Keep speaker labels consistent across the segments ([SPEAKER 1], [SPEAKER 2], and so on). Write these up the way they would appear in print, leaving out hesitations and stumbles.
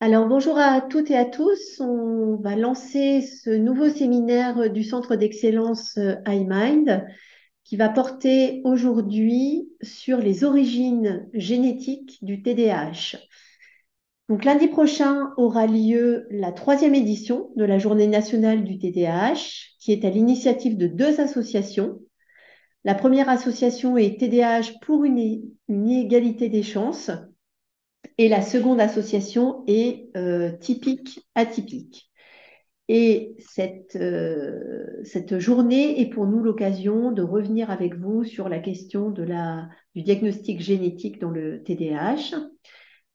[SPEAKER 1] Alors bonjour à toutes et à tous. On va lancer ce nouveau séminaire du Centre d'excellence iMind qui va porter aujourd'hui sur les origines génétiques du TDAH. Donc lundi prochain aura lieu la 3e édition de la Journée nationale du TDAH qui est à l'initiative de 2 associations. La première association est TDAH pour une égalité des chances. Et la seconde association est typique atypique. Et cette journée est pour nous l'occasion de revenir avec vous sur la question du diagnostic génétique dans le TDAH,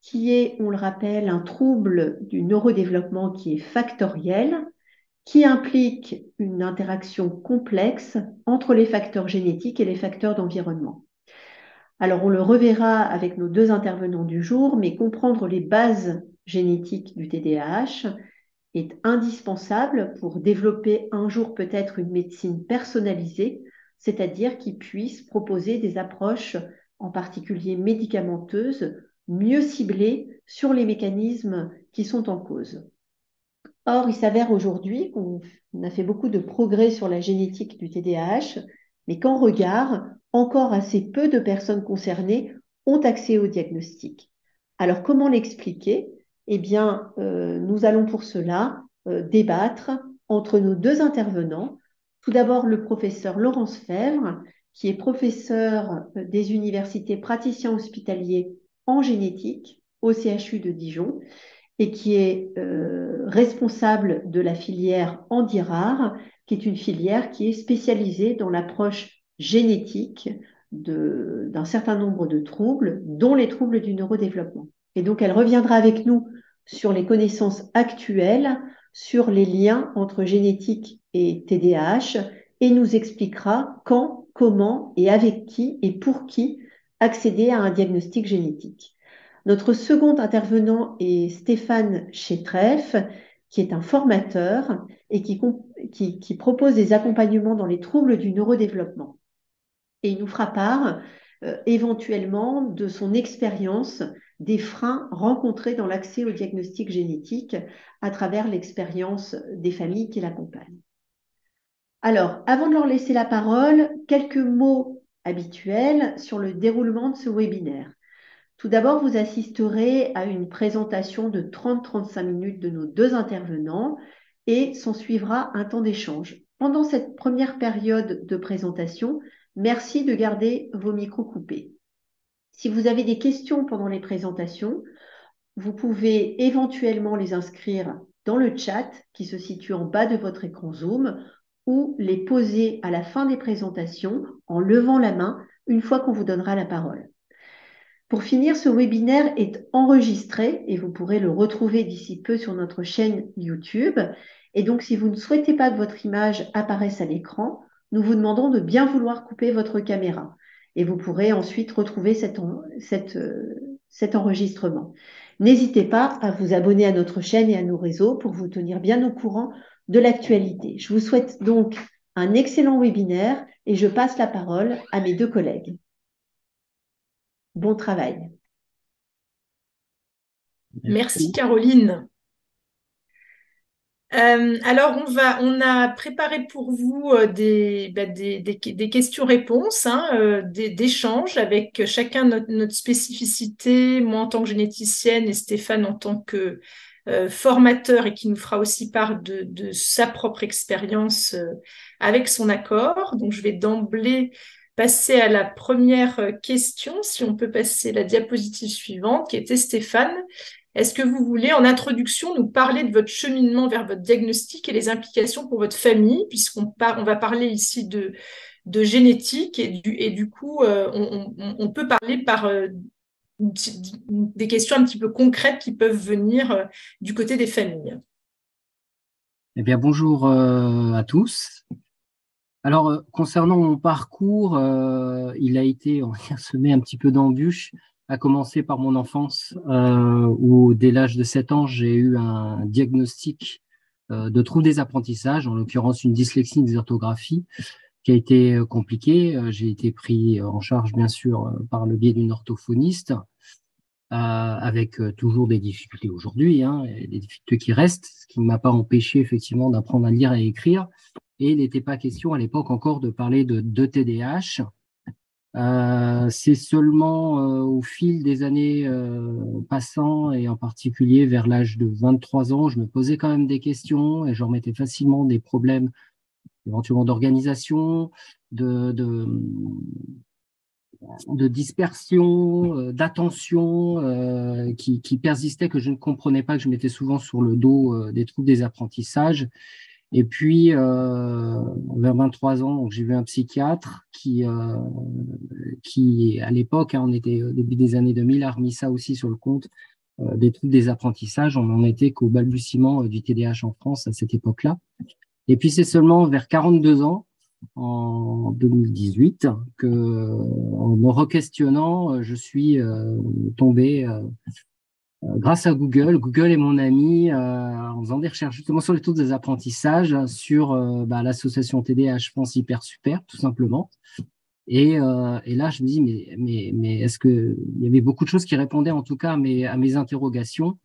[SPEAKER 1] qui est, on le rappelle, un trouble du neurodéveloppement qui est factoriel, qui implique une interaction complexe entre les facteurs génétiques et les facteurs d'environnement. Alors, on le reverra avec nos 2 intervenants du jour, mais comprendre les bases génétiques du TDAH est indispensable pour développer un jour peut-être une médecine personnalisée, c'est-à-dire qui puisse proposer des approches, en particulier médicamenteuses, mieux ciblées sur les mécanismes qui sont en cause. Or, il s'avère aujourd'hui qu'on a fait beaucoup de progrès sur la génétique du TDAH, mais qu'en regard, encore assez peu de personnes concernées ont accès au diagnostic. Alors, comment l'expliquer? Eh bien, nous allons pour cela débattre entre nos 2 intervenants. Tout d'abord, le professeur Laurence Fèvre, qui est professeur des universités praticiens hospitaliers en génétique au CHU de Dijon, et qui est responsable de la filière Andirare, qui est une filière qui est spécialisée dans l'approche génétique d'un certain nombre de troubles, dont les troubles du neurodéveloppement. Et donc, elle reviendra avec nous sur les connaissances actuelles, sur les liens entre génétique et TDAH, et nous expliquera quand, comment et avec qui et pour qui accéder à un diagnostic génétique. Notre second intervenant est Stéphane Chétref, qui est un formateur et qui propose des accompagnements dans les troubles du neurodéveloppement. Et il nous fera part éventuellement de son expérience des freins rencontrés dans l'accès au diagnostic génétique à travers l'expérience des familles qui l'accompagnent. Alors, avant de leur laisser la parole, quelques mots habituels sur le déroulement de ce webinaire. Tout d'abord, vous assisterez à une présentation de 30-35 minutes de nos 2 intervenants et s'en suivra un temps d'échange. Pendant cette première période de présentation, merci de garder vos micros coupés. Si vous avez des questions pendant les présentations, vous pouvez éventuellement les inscrire dans le chat qui se situe en bas de votre écran Zoom ou les poser à la fin des présentations en levant la main une fois qu'on vous donnera la parole. Pour finir, ce webinaire est enregistré et vous pourrez le retrouver d'ici peu sur notre chaîne YouTube. Et donc, si vous ne souhaitez pas que votre image apparaisse à l'écran, nous vous demandons de bien vouloir couper votre caméra. Et vous pourrez ensuite retrouver cet enregistrement. N'hésitez pas à vous abonner à notre chaîne et à nos réseaux pour vous tenir bien au courant de l'actualité. Je vous souhaite donc un excellent webinaire et je passe la parole à mes 2 collègues. Bon travail.
[SPEAKER 2] Merci Caroline. Alors on a préparé pour vous des questions-réponses, hein, d'échanges avec chacun notre spécificité, moi en tant que généticienne et Stéphane en tant que formateur et qui nous fera aussi part de sa propre expérience avec son accord. Donc je vais d'emblée passer à la première question, si on peut passer la diapositive suivante, qui était Stéphane. Est-ce que vous voulez, en introduction, nous parler de votre cheminement vers votre diagnostic et les implications pour votre famille, puisqu'on va parler ici de génétique et du coup, on peut parler par des questions un petit peu concrètes qui peuvent venir du côté des familles.
[SPEAKER 3] Eh bien, bonjour à tous. Alors, concernant mon parcours, il a été, on va dire, semé un petit peu d'embûches, à commencer par mon enfance, où dès l'âge de 7 ans, j'ai eu un diagnostic de trouble des apprentissages, en l'occurrence une dyslexie, une dysorthographie, qui a été compliqué. J'ai été pris en charge, bien sûr, par le biais d'une orthophoniste, avec toujours des difficultés aujourd'hui, hein, et des difficultés qui restent, ce qui ne m'a pas empêché effectivement d'apprendre à lire et à écrire. Et il n'était pas question à l'époque encore de parler de TDAH. C'est seulement au fil des années passant, et en particulier vers l'âge de 23 ans, je me posais quand même des questions et je remettais facilement des problèmes éventuellement d'organisation, de dispersion, d'attention qui persistaient, que je ne comprenais pas, que je mettais souvent sur le dos des troubles des apprentissages. Et puis, vers 23 ans, donc j'ai vu un psychiatre qui à l'époque, hein, on était au début des années 2000, a remis ça aussi sur le compte des troubles des apprentissages. On n'en était qu'au balbutiement du TDAH en France à cette époque-là. Et puis, c'est seulement vers 42 ans, en 2018, que, en me re-questionnant, je suis tombé grâce à Google. Google est mon ami, en faisant des recherches justement sur les taux des apprentissages, sur l'association TDAH France Hyper Super, tout simplement. Et là, je me dis, mais est-ce que il y avait beaucoup de choses qui répondaient en tout cas à mes interrogations.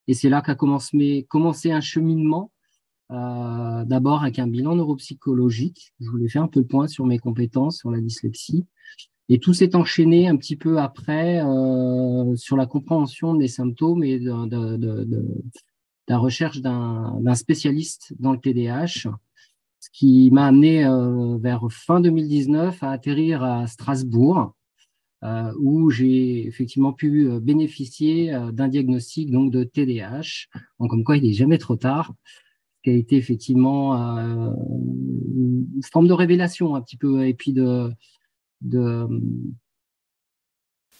[SPEAKER 3] Et c'est là qu'a commencé un cheminement, d'abord avec un bilan neuropsychologique. Je voulais faire un peu le point sur mes compétences, sur la dyslexie. Et tout s'est enchaîné un petit peu après sur la compréhension des symptômes et de la recherche d'un spécialiste dans le TDAH, ce qui m'a amené vers fin 2019 à atterrir à Strasbourg, où j'ai effectivement pu bénéficier d'un diagnostic donc de TDAH. Donc, comme quoi, il n'est jamais trop tard, qui a été effectivement une forme de révélation un petit peu, et puis de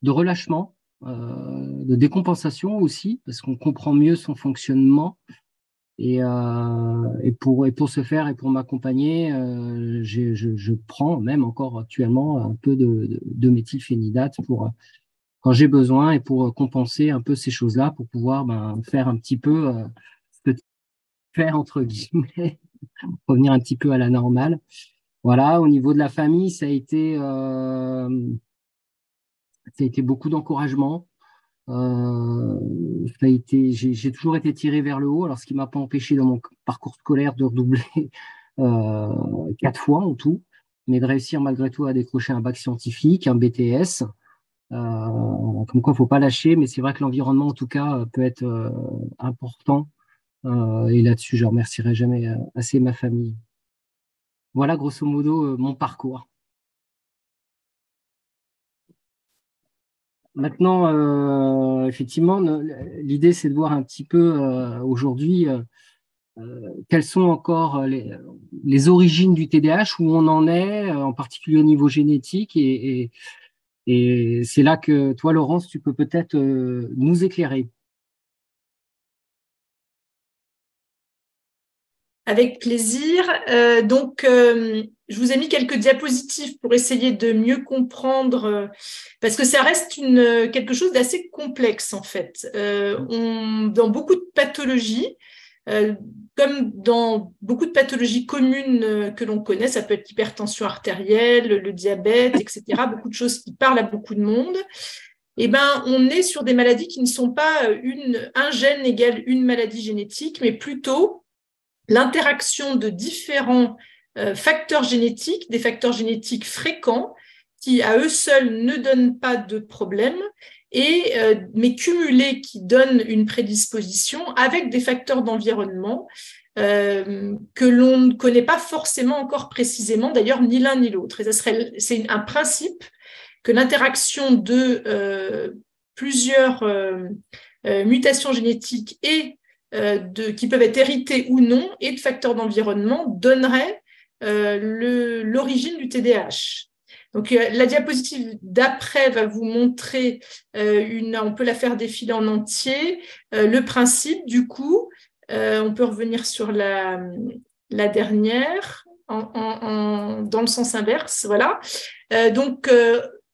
[SPEAKER 3] relâchement, de décompensation aussi, parce qu'on comprend mieux son fonctionnement. Et pour ce faire et pour m'accompagner, je prends même encore actuellement un peu de méthylphénidate pour quand j'ai besoin, et pour compenser un peu ces choses-là, pour pouvoir faire un petit peu ce que faire entre guillemets, revenir un petit peu à la normale. Voilà, au niveau de la famille, ça a été beaucoup d'encouragement. J'ai toujours été tiré vers le haut, alors ce qui m'a pas empêché dans mon parcours scolaire de redoubler 4 fois en tout, mais de réussir malgré tout à décrocher un bac scientifique, un BTS. Comme quoi, faut pas lâcher, mais c'est vrai que l'environnement, en tout cas, peut être important. Et là-dessus, je remercierai jamais assez ma famille. Voilà, grosso modo, mon parcours. Maintenant, effectivement, l'idée, c'est de voir un petit peu aujourd'hui quelles sont encore les origines du TDAH, où on en est, en particulier au niveau génétique. Et c'est là que toi, Laurence, tu peux peut-être nous éclairer.
[SPEAKER 2] Avec plaisir. Je vous ai mis quelques diapositives pour essayer de mieux comprendre, parce que ça reste quelque chose d'assez complexe en fait. Dans beaucoup de pathologies, comme dans beaucoup de pathologies communes que l'on connaît, ça peut être l'hypertension artérielle, le diabète, etc., beaucoup de choses qui parlent à beaucoup de monde. On est sur des maladies qui ne sont pas un gène égale une maladie génétique, mais plutôt l'interaction de différents facteurs génétiques, des facteurs génétiques fréquents, qui à eux seuls ne donnent pas de problème, mais cumulés qui donnent une prédisposition avec des facteurs d'environnement que l'on ne connaît pas forcément encore précisément, d'ailleurs ni l'un ni l'autre. Et c'est un principe que l'interaction de plusieurs mutations génétiques qui peuvent être héritées ou non, et de facteurs d'environnement donnerait l'origine du TDAH. Donc, la diapositive d'après va vous montrer, on peut la faire défiler en entier, le principe du coup. On peut revenir sur la dernière, dans le sens inverse, voilà.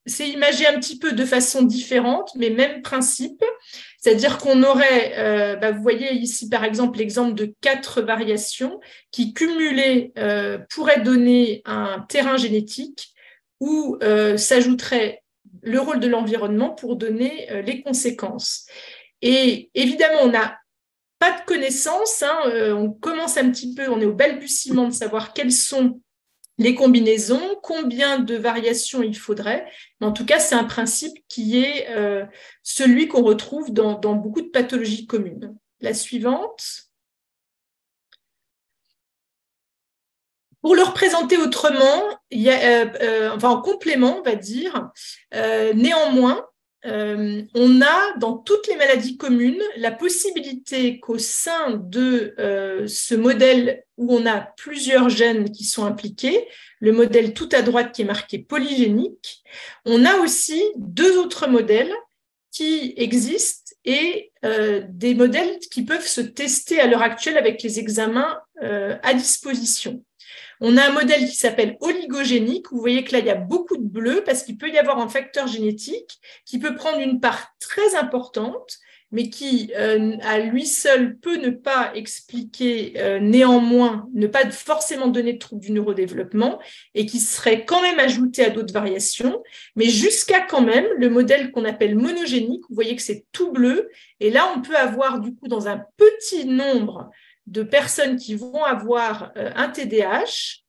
[SPEAKER 2] C'est imagé un petit peu de façon différente, mais même principe. C'est-à-dire qu'on aurait, vous voyez ici par exemple l'exemple de 4 variations qui cumulées pourraient donner un terrain génétique où s'ajouterait le rôle de l'environnement pour donner les conséquences. Et évidemment, on n'a pas de connaissances, on commence un petit peu, on est au balbutiement de savoir quelles sont les combinaisons, combien de variations il faudrait. Mais en tout cas, c'est un principe qui est celui qu'on retrouve dans beaucoup de pathologies communes. La suivante. Pour le représenter autrement, en complément, on va dire, néanmoins, on a dans toutes les maladies communes la possibilité qu'au sein de ce modèle où on a plusieurs gènes qui sont impliqués, le modèle tout à droite qui est marqué polygénique, on a aussi 2 autres modèles qui existent et des modèles qui peuvent se tester à l'heure actuelle avec les examens à disposition. On a un modèle qui s'appelle oligogénique. Vous voyez que là, il y a beaucoup de bleu parce qu'il peut y avoir un facteur génétique qui peut prendre une part très importante, mais qui, à lui seul, peut ne pas expliquer, néanmoins, ne pas forcément donner de troubles du neurodéveloppement et qui serait quand même ajouté à d'autres variations, mais jusqu'à quand même le modèle qu'on appelle monogénique. Vous voyez que c'est tout bleu. Et là, on peut avoir, du coup, dans un petit nombre de personnes qui vont avoir un TDAH,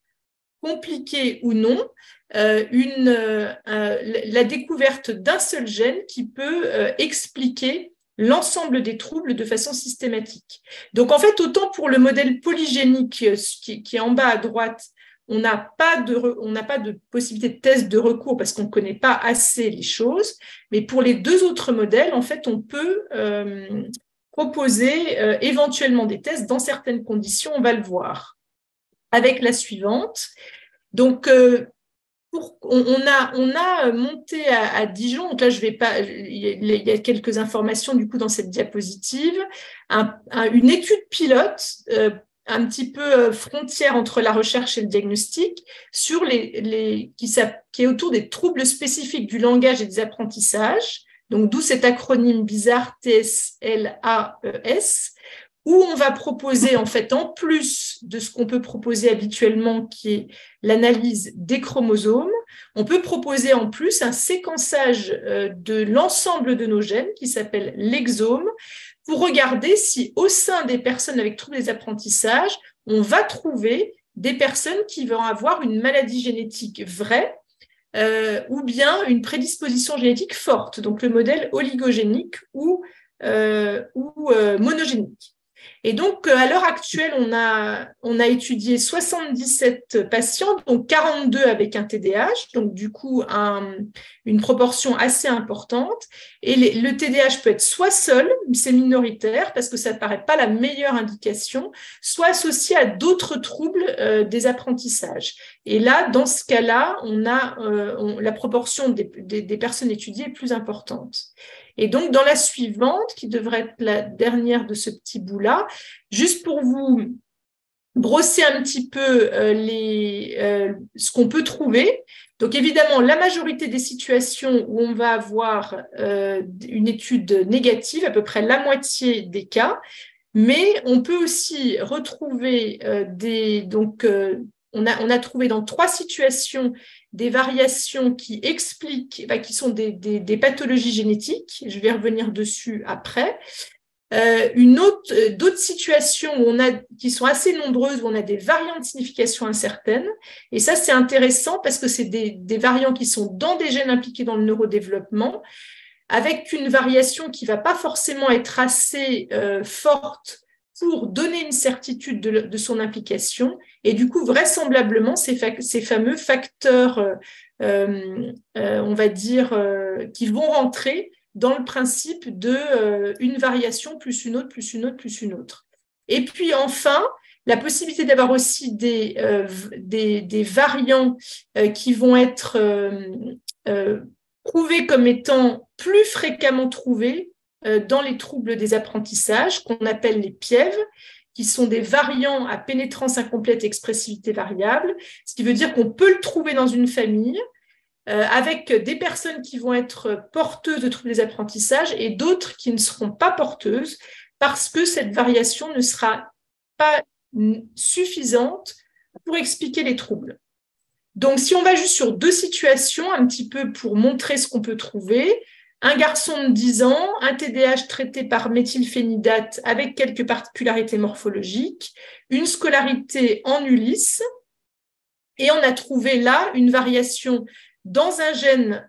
[SPEAKER 2] compliqué ou non, la découverte d'un seul gène qui peut expliquer l'ensemble des troubles de façon systématique. Donc, en fait, autant pour le modèle polygénique qui est en bas à droite, on n'a pas de possibilité de test de recours parce qu'on ne connaît pas assez les choses, mais pour les 2 autres modèles, en fait, on peut proposer éventuellement des tests dans certaines conditions, on va le voir. Avec la suivante. Donc, on a monté à Dijon, donc là, je vais pas, il y a quelques informations du coup dans cette diapositive, une étude pilote, un petit peu frontière entre la recherche et le diagnostic, sur qui est autour des troubles spécifiques du langage et des apprentissages. Donc, d'où cet acronyme bizarre TSLAES, où on va proposer, en fait, en plus de ce qu'on peut proposer habituellement, qui est l'analyse des chromosomes, on peut proposer en plus un séquençage de l'ensemble de nos gènes, qui s'appelle l'exome, pour regarder si, au sein des personnes avec troubles des apprentissages, on va trouver des personnes qui vont avoir une maladie génétique vraie, ou bien une prédisposition génétique forte, donc le modèle oligogénique ou monogénique. Et donc, à l'heure actuelle, on a étudié 77 patients, donc 42 avec un TDAH, donc du coup, une proportion assez importante. Et le TDAH peut être soit seul, c'est minoritaire, parce que ça ne paraît pas la meilleure indication, soit associé à d'autres troubles des apprentissages. Et là, dans ce cas-là, la proportion des personnes étudiées est plus importante. Et donc, dans la suivante, qui devrait être la dernière de ce petit bout-là, juste pour vous brosser un petit peu ce qu'on peut trouver. Donc, évidemment, la majorité des situations où on va avoir une étude négative, à peu près la moitié des cas, mais on peut aussi retrouver on a trouvé dans 3 situations des variations qui expliquent, qui sont des pathologies génétiques. Je vais revenir dessus après. D'autres situations qui sont assez nombreuses, où on a des variants de signification incertaine. Et ça, c'est intéressant parce que c'est des variants qui sont dans des gènes impliqués dans le neurodéveloppement, avec une variation qui ne va pas forcément être assez forte pour donner une certitude de son implication. Et du coup, vraisemblablement, ces fameux facteurs, on va dire, qui vont rentrer dans le principe une variation plus une autre, plus une autre, plus une autre. Et puis enfin, la possibilité d'avoir aussi des variants qui vont être prouvés comme étant plus fréquemment trouvés dans les troubles des apprentissages, qu'on appelle les PIEV, qui sont des variants à pénétrance incomplète et expressivité variable, ce qui veut dire qu'on peut le trouver dans une famille, avec des personnes qui vont être porteuses de troubles des apprentissages et d'autres qui ne seront pas porteuses parce que cette variation ne sera pas suffisante pour expliquer les troubles. Donc, si on va juste sur 2 situations, un petit peu pour montrer ce qu'on peut trouver, un garçon de 10 ans, un TDAH traité par méthylphénidate avec quelques particularités morphologiques, une scolarité en Ulysse, et on a trouvé là une variation dans un gène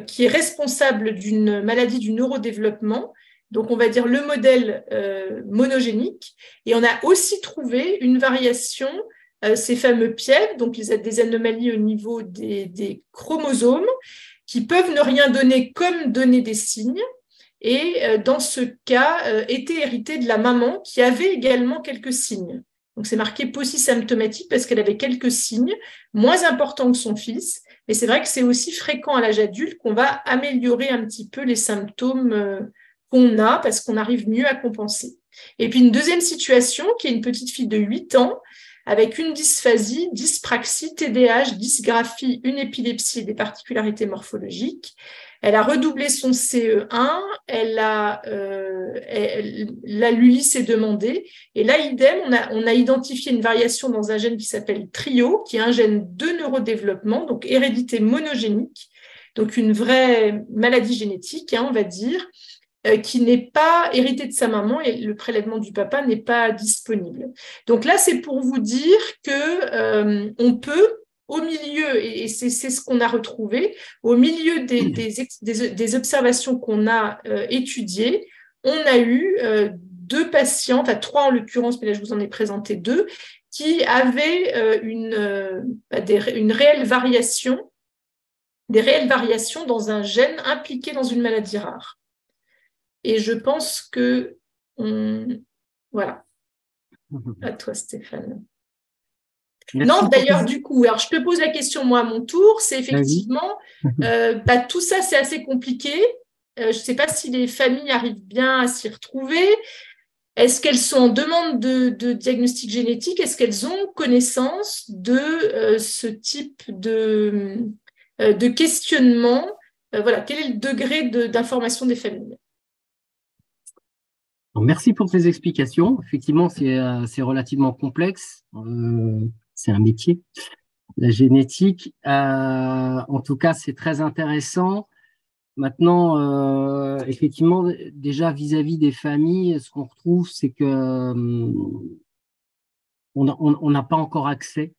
[SPEAKER 2] qui est responsable d'une maladie du neurodéveloppement, donc on va dire le modèle monogénique, et on a aussi trouvé une variation, ces fameux PIEV, donc ils ont des anomalies au niveau des chromosomes, qui peuvent ne rien donner comme donner des signes, et dans ce cas, étaient hérités de la maman qui avait également quelques signes. Donc c'est marqué paucisymptomatique parce qu'elle avait quelques signes, moins importants que son fils, mais c'est vrai que c'est aussi fréquent à l'âge adulte qu'on va améliorer un petit peu les symptômes qu'on a parce qu'on arrive mieux à compenser. Et puis une deuxième situation qui est une petite fille de 8 ans avec une dysphasie, dyspraxie, TDAH, dysgraphie, une épilepsie et des particularités morphologiques. Elle a redoublé son CE1, l'Ulysse est demandé, et là, idem, on a identifié une variation dans un gène qui s'appelle TRIO, qui est un gène de neurodéveloppement, donc hérédité monogénique, donc une vraie maladie génétique, on va dire, qui n'est pas héritée de sa maman et le prélèvement du papa n'est pas disponible. Donc là, c'est pour vous dire que on peut, au milieu, et c'est ce qu'on a retrouvé, au milieu des observations qu'on a étudiées, on a eu 2 patients, enfin 3 en l'occurrence, mais là je vous en ai présenté 2, qui avaient une réelle variation, des réelles variations dans un gène impliqué dans une maladie rare. Et je pense que... Voilà. À toi, Stéphane. Merci. Non, d'ailleurs, du coup, alors je te pose la question, moi, à mon tour, c'est effectivement, tout ça, c'est assez compliqué. Je ne sais pas si les familles arrivent bien à s'y retrouver. Est-ce qu'elles sont en demande de diagnostic génétique? Est-ce qu'elles ont connaissance de ce type de questionnement? Voilà, quel est le degré d'information des familles?
[SPEAKER 3] Merci pour ces explications. Effectivement, c'est relativement complexe. C'est un métier, la génétique. En tout cas, c'est très intéressant. Maintenant, effectivement, déjà vis-à-vis des familles, ce qu'on retrouve, c'est que on n'a pas encore accès.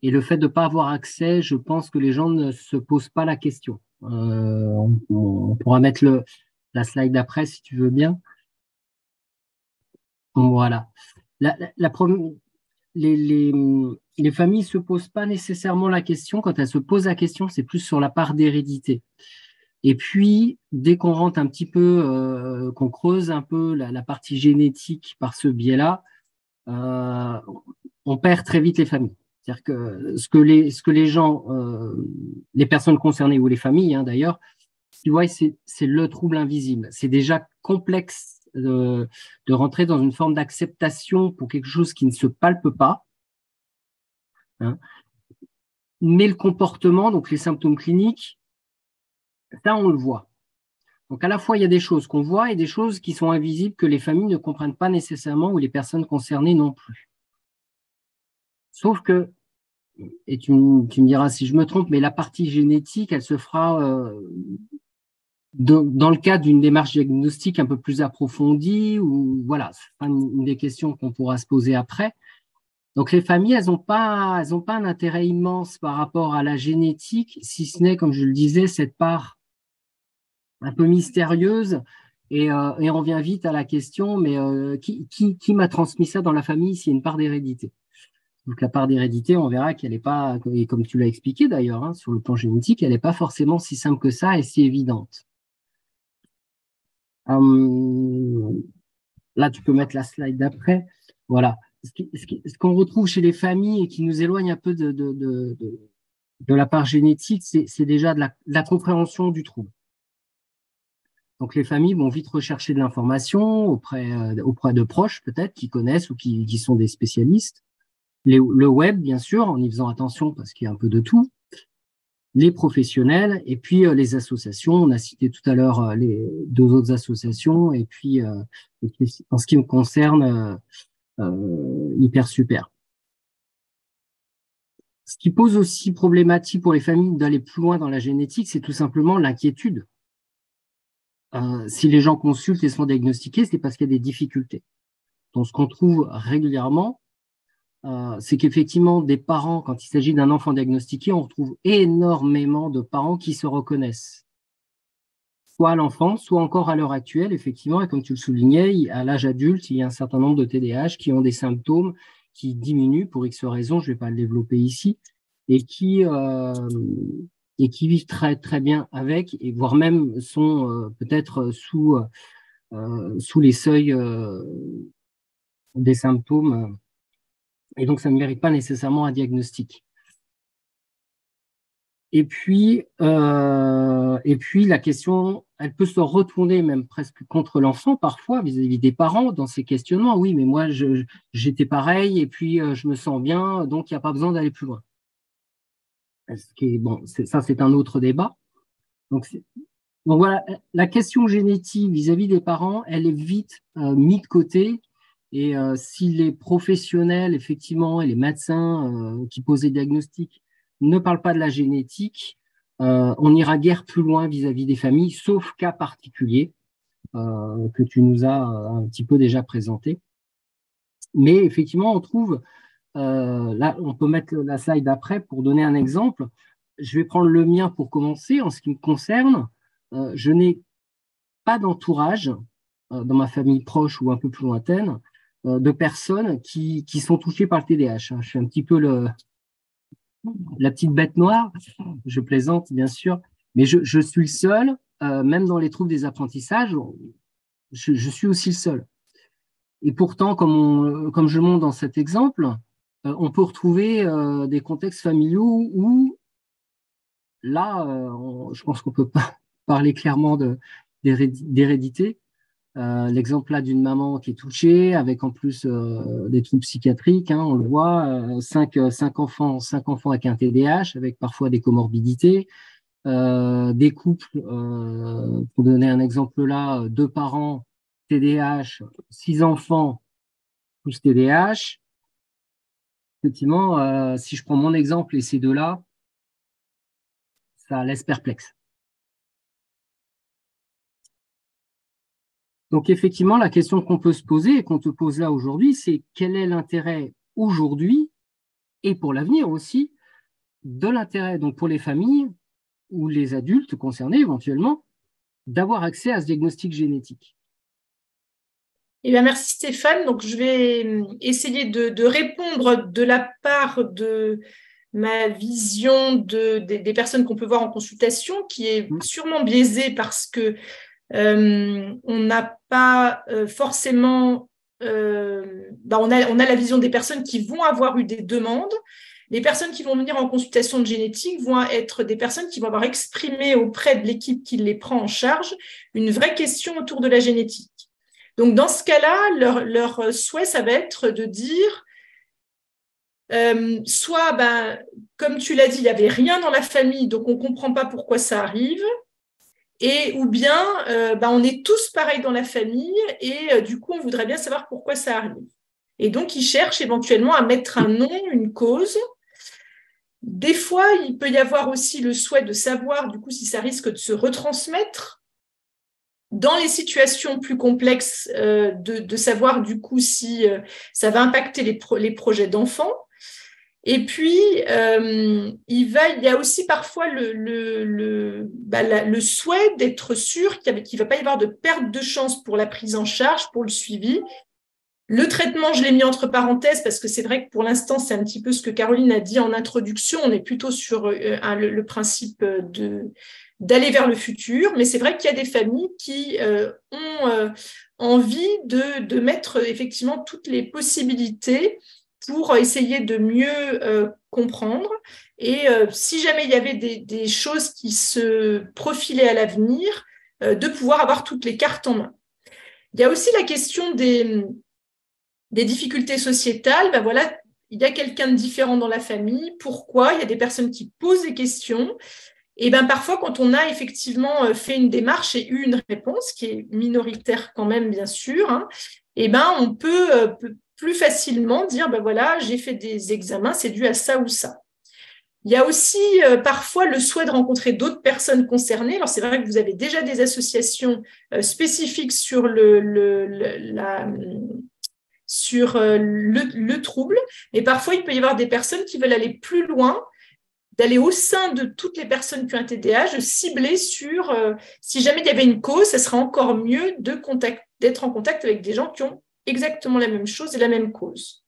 [SPEAKER 3] Et le fait de ne pas avoir accès, je pense que les gens ne se posent pas la question. On pourra mettre la slide d'après si tu veux bien. Voilà. Les familles ne se posent pas nécessairement la question. Quand elles se posent la question, c'est plus sur la part d'hérédité. Et puis, dès qu'on rentre un petit peu, qu'on creuse un peu la partie génétique par ce biais-là, on perd très vite les familles. C'est-à-dire que ce que les gens, les personnes concernées ou les familles d'ailleurs, tu vois, c'est le trouble invisible. C'est déjà complexe de rentrer dans une forme d'acceptation pour quelque chose qui ne se palpe pas. Mais le comportement, donc les symptômes cliniques, ça, on le voit. Donc, à la fois, il y a des choses qu'on voit et des choses qui sont invisibles que les familles ne comprennent pas nécessairement ou les personnes concernées non plus. Sauf que, et tu me diras si je me trompe, mais la partie génétique, elle se fera dans le cadre d'une démarche diagnostique un peu plus approfondie, ou voilà, c'est une des questions qu'on pourra se poser après. Donc, les familles, elles n'ont pas un intérêt immense par rapport à la génétique, si ce n'est, comme je le disais, cette part un peu mystérieuse. Et on revient vite à la question, mais qui m'a transmis ça dans la famille s'il y a une part d'hérédité? Donc, la part d'hérédité, on verra qu'elle n'est pas, et comme tu l'as expliqué d'ailleurs, sur le plan génétique, elle n'est pas forcément si simple que ça et si évidente. Là, tu peux mettre la slide d'après. Voilà. Ce qu'on retrouve chez les familles et qui nous éloigne un peu de la part génétique, c'est déjà de la compréhension du trouble. Donc, les familles vont vite rechercher de l'information auprès de proches, peut-être, qui connaissent ou qui sont des spécialistes. Le web, bien sûr, en y faisant attention parce qu'il y a un peu de tout. les professionnels et puis les associations. On a cité tout à l'heure les 2 autres associations et puis en ce qui me concerne, Hyper Super. Ce qui pose aussi problématique pour les familles d'aller plus loin dans la génétique, c'est tout simplement l'inquiétude. Si les gens consultent et sont diagnostiqués, c'est parce qu'il y a des difficultés. Donc, ce qu'on trouve régulièrement, c'est qu'effectivement, des parents, quand il s'agit d'un enfant diagnostiqué, on retrouve énormément de parents qui se reconnaissent, soit à l'enfance, soit encore à l'heure actuelle, effectivement, et comme tu le soulignais, à l'âge adulte, il y a un certain nombre de TDAH qui ont des symptômes qui diminuent pour X raisons, je ne vais pas le développer ici, et qui vivent très, très bien avec, et voire même sont peut-être sous les seuils des symptômes. Et donc, ça ne mérite pas nécessairement un diagnostic. Et puis, la question, elle peut se retourner même presque contre l'enfant parfois vis-à-vis des parents dans ces questionnements. Oui, mais moi, j'étais pareil et puis je me sens bien, donc il n'y a pas besoin d'aller plus loin. Bon, ça, c'est un autre débat. Donc voilà, la question génétique vis-à-vis des parents, elle est vite mise de côté. Et si les professionnels, effectivement, et les médecins qui posent des diagnostics ne parlent pas de la génétique, on n'ira guère plus loin vis-à-vis des familles, sauf cas particuliers que tu nous as un petit peu déjà présentés. Mais effectivement, on trouve, là, on peut mettre la slide d'après pour donner un exemple. Je vais prendre le mien pour commencer. En ce qui me concerne, je n'ai pas d'entourage dans ma famille proche ou un peu plus lointaine de personnes qui sont touchées par le TDAH. Je suis un petit peu la petite bête noire, je plaisante bien sûr, mais je suis le seul, même dans les troubles des apprentissages, je suis aussi le seul. Et pourtant, comme je le montre dans cet exemple, on peut retrouver des contextes familiaux où, là, je pense qu'on peut pas parler clairement d'hérédité. L'exemple là d'une maman qui est touchée, avec en plus des troubles psychiatriques, hein, on le voit, 5 enfants avec un TDAH, avec parfois des comorbidités, des couples, pour donner un exemple là, 2 parents TDAH, 6 enfants plus TDAH. Effectivement, si je prends mon exemple et ces 2-là, ça laisse perplexe. Donc, effectivement, la question qu'on peut se poser et qu'on te pose là aujourd'hui, c'est quel est l'intérêt aujourd'hui et pour l'avenir aussi de l'intérêt, donc pour les familles ou les adultes concernés éventuellement, d'avoir accès à ce diagnostic génétique.
[SPEAKER 2] Eh bien, merci Stéphane. Donc, je vais essayer de répondre de la part de ma vision des personnes qu'on peut voir en consultation, qui est sûrement biaisée parce que on n'a pas forcément, on a la vision des personnes qui vont avoir eu des demandes. Les personnes qui vont venir en consultation de génétique vont être des personnes qui vont avoir exprimé auprès de l'équipe qui les prend en charge une vraie question autour de la génétique. Donc, dans ce cas-là, leur souhait, ça va être de dire soit, comme tu l'as dit, il n'y avait rien dans la famille, donc on ne comprend pas pourquoi ça arrive. Ou bien, on est tous pareils dans la famille et du coup, on voudrait bien savoir pourquoi ça arrive. Et donc, ils cherchent éventuellement à mettre un nom, une cause. Des fois, il peut y avoir aussi le souhait de savoir, du coup, si ça risque de se retransmettre. Dans les situations plus complexes, de savoir, du coup, si ça va impacter les projets d'enfants. Et puis, il y a aussi parfois le souhait d'être sûr qu'il ne va pas y avoir de perte de chance pour la prise en charge, pour le suivi. Le traitement, je l'ai mis entre parenthèses parce que c'est vrai que pour l'instant, c'est un petit peu ce que Caroline a dit en introduction. On est plutôt sur le principe d'aller vers le futur. Mais c'est vrai qu'il y a des familles qui ont envie de mettre effectivement toutes les possibilités pour essayer de mieux comprendre. Et si jamais il y avait des choses qui se profilaient à l'avenir, de pouvoir avoir toutes les cartes en main. Il y a aussi la question des difficultés sociétales. Voilà, il y a quelqu'un de différent dans la famille, pourquoi? Il y a des personnes qui posent des questions. Et bien parfois, quand on a effectivement fait une démarche et eu une réponse, qui est minoritaire quand même, bien sûr, hein, et ben on peut plus facilement dire, ben voilà, j'ai fait des examens, c'est dû à ça ou ça. Il y a aussi parfois le souhait de rencontrer d'autres personnes concernées. Alors c'est vrai que vous avez déjà des associations spécifiques sur le trouble, mais parfois il peut y avoir des personnes qui veulent aller plus loin, d'aller au sein de toutes les personnes qui ont un TDAH, de cibler sur, si jamais il y avait une cause, ça serait encore mieux d'être en contact avec des gens qui ont exactement la même chose et la même cause.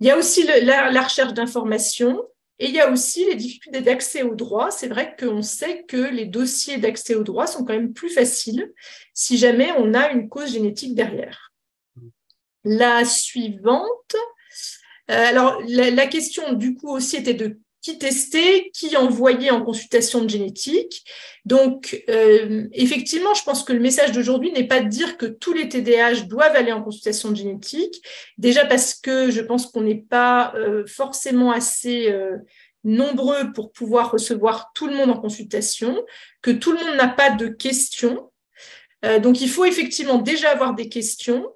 [SPEAKER 2] Il y a aussi la recherche d'informations et il y a aussi les difficultés d'accès aux droits. C'est vrai qu'on sait que les dossiers d'accès aux droits sont quand même plus faciles si jamais on a une cause génétique derrière. La suivante. Alors, la question, du coup, aussi était de qui tester, qui envoyer en consultation de génétique. Donc, effectivement, je pense que le message d'aujourd'hui n'est pas de dire que tous les TDAH doivent aller en consultation de génétique, déjà parce que je pense qu'on n'est pas forcément assez nombreux pour pouvoir recevoir tout le monde en consultation, que tout le monde n'a pas de questions. Donc, il faut effectivement déjà avoir des questions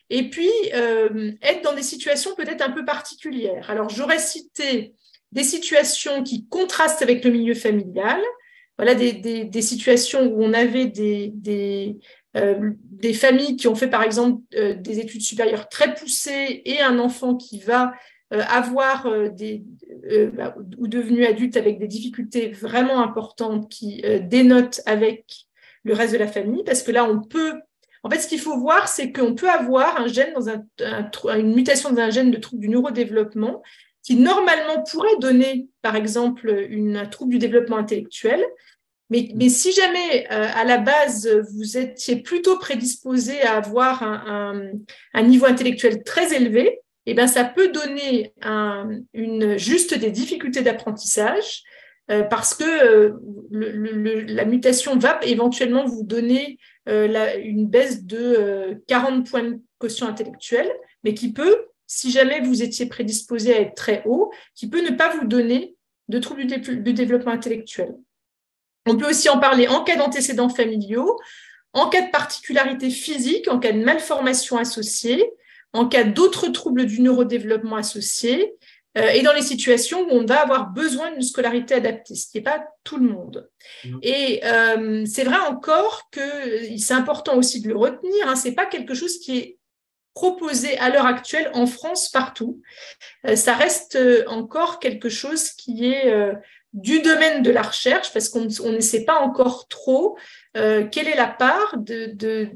[SPEAKER 2] et puis être dans des situations peut-être un peu particulières. Alors, j'aurais cité des situations qui contrastent avec le milieu familial, voilà, des situations où on avait des familles qui ont fait, par exemple, des études supérieures très poussées et un enfant qui va avoir ou devenu adulte avec des difficultés vraiment importantes qui dénotent avec le reste de la famille, parce que là, on peut... En fait, ce qu'il faut voir, c'est qu'on peut avoir un gène dans une mutation d'un gène de trouble du neurodéveloppement qui normalement pourrait donner, par exemple, un trouble du développement intellectuel. Mais si jamais, à la base, vous étiez plutôt prédisposé à avoir un niveau intellectuel très élevé, eh bien, ça peut donner juste des difficultés d'apprentissage parce que la mutation va éventuellement vous donner une baisse de 40 points de quotient intellectuel, mais qui peut, si jamais vous étiez prédisposé à être très haut, qui peut ne pas vous donner de troubles du développement intellectuel. On peut aussi en parler en cas d'antécédents familiaux, en cas de particularité physique, en cas de malformation associée, en cas d'autres troubles du neurodéveloppement associés, et dans les situations où on va avoir besoin d'une scolarité adaptée, ce qui n'est pas tout le monde. Et c'est vrai encore que c'est important aussi de le retenir, hein, ce n'est pas quelque chose qui est proposé à l'heure actuelle en France partout. Ça reste encore quelque chose qui est du domaine de la recherche, parce qu'on ne sait pas encore trop quelle est la part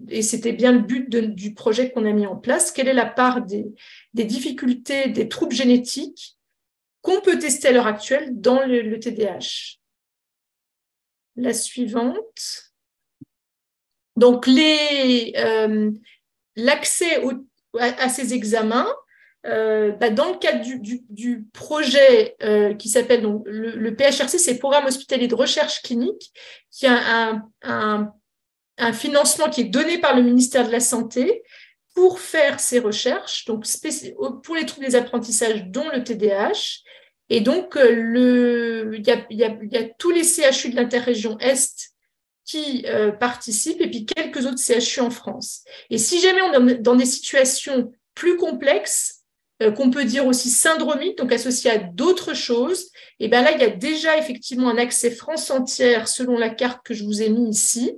[SPEAKER 2] et c'était bien le but du projet qu'on a mis en place, quelle est la part des difficultés, des troubles génétiques qu'on peut tester à l'heure actuelle dans le TDAH. La suivante. Donc, l'accès à ces examens, dans le cadre du projet qui s'appelle donc le PHRC, c'est le Programme hospitalier de recherche clinique, qui a un financement qui est donné par le ministère de la Santé pour faire ces recherches, donc pour les troubles des apprentissages, dont le TDAH. Et donc, il y a tous les CHU de l'interrégion Est qui participent, et puis quelques autres CHU en France. Et si jamais on est dans des situations plus complexes, qu'on peut dire aussi syndromiques, donc associées à d'autres choses, et bien là, il y a déjà effectivement un accès France entière, selon la carte que je vous ai mis ici,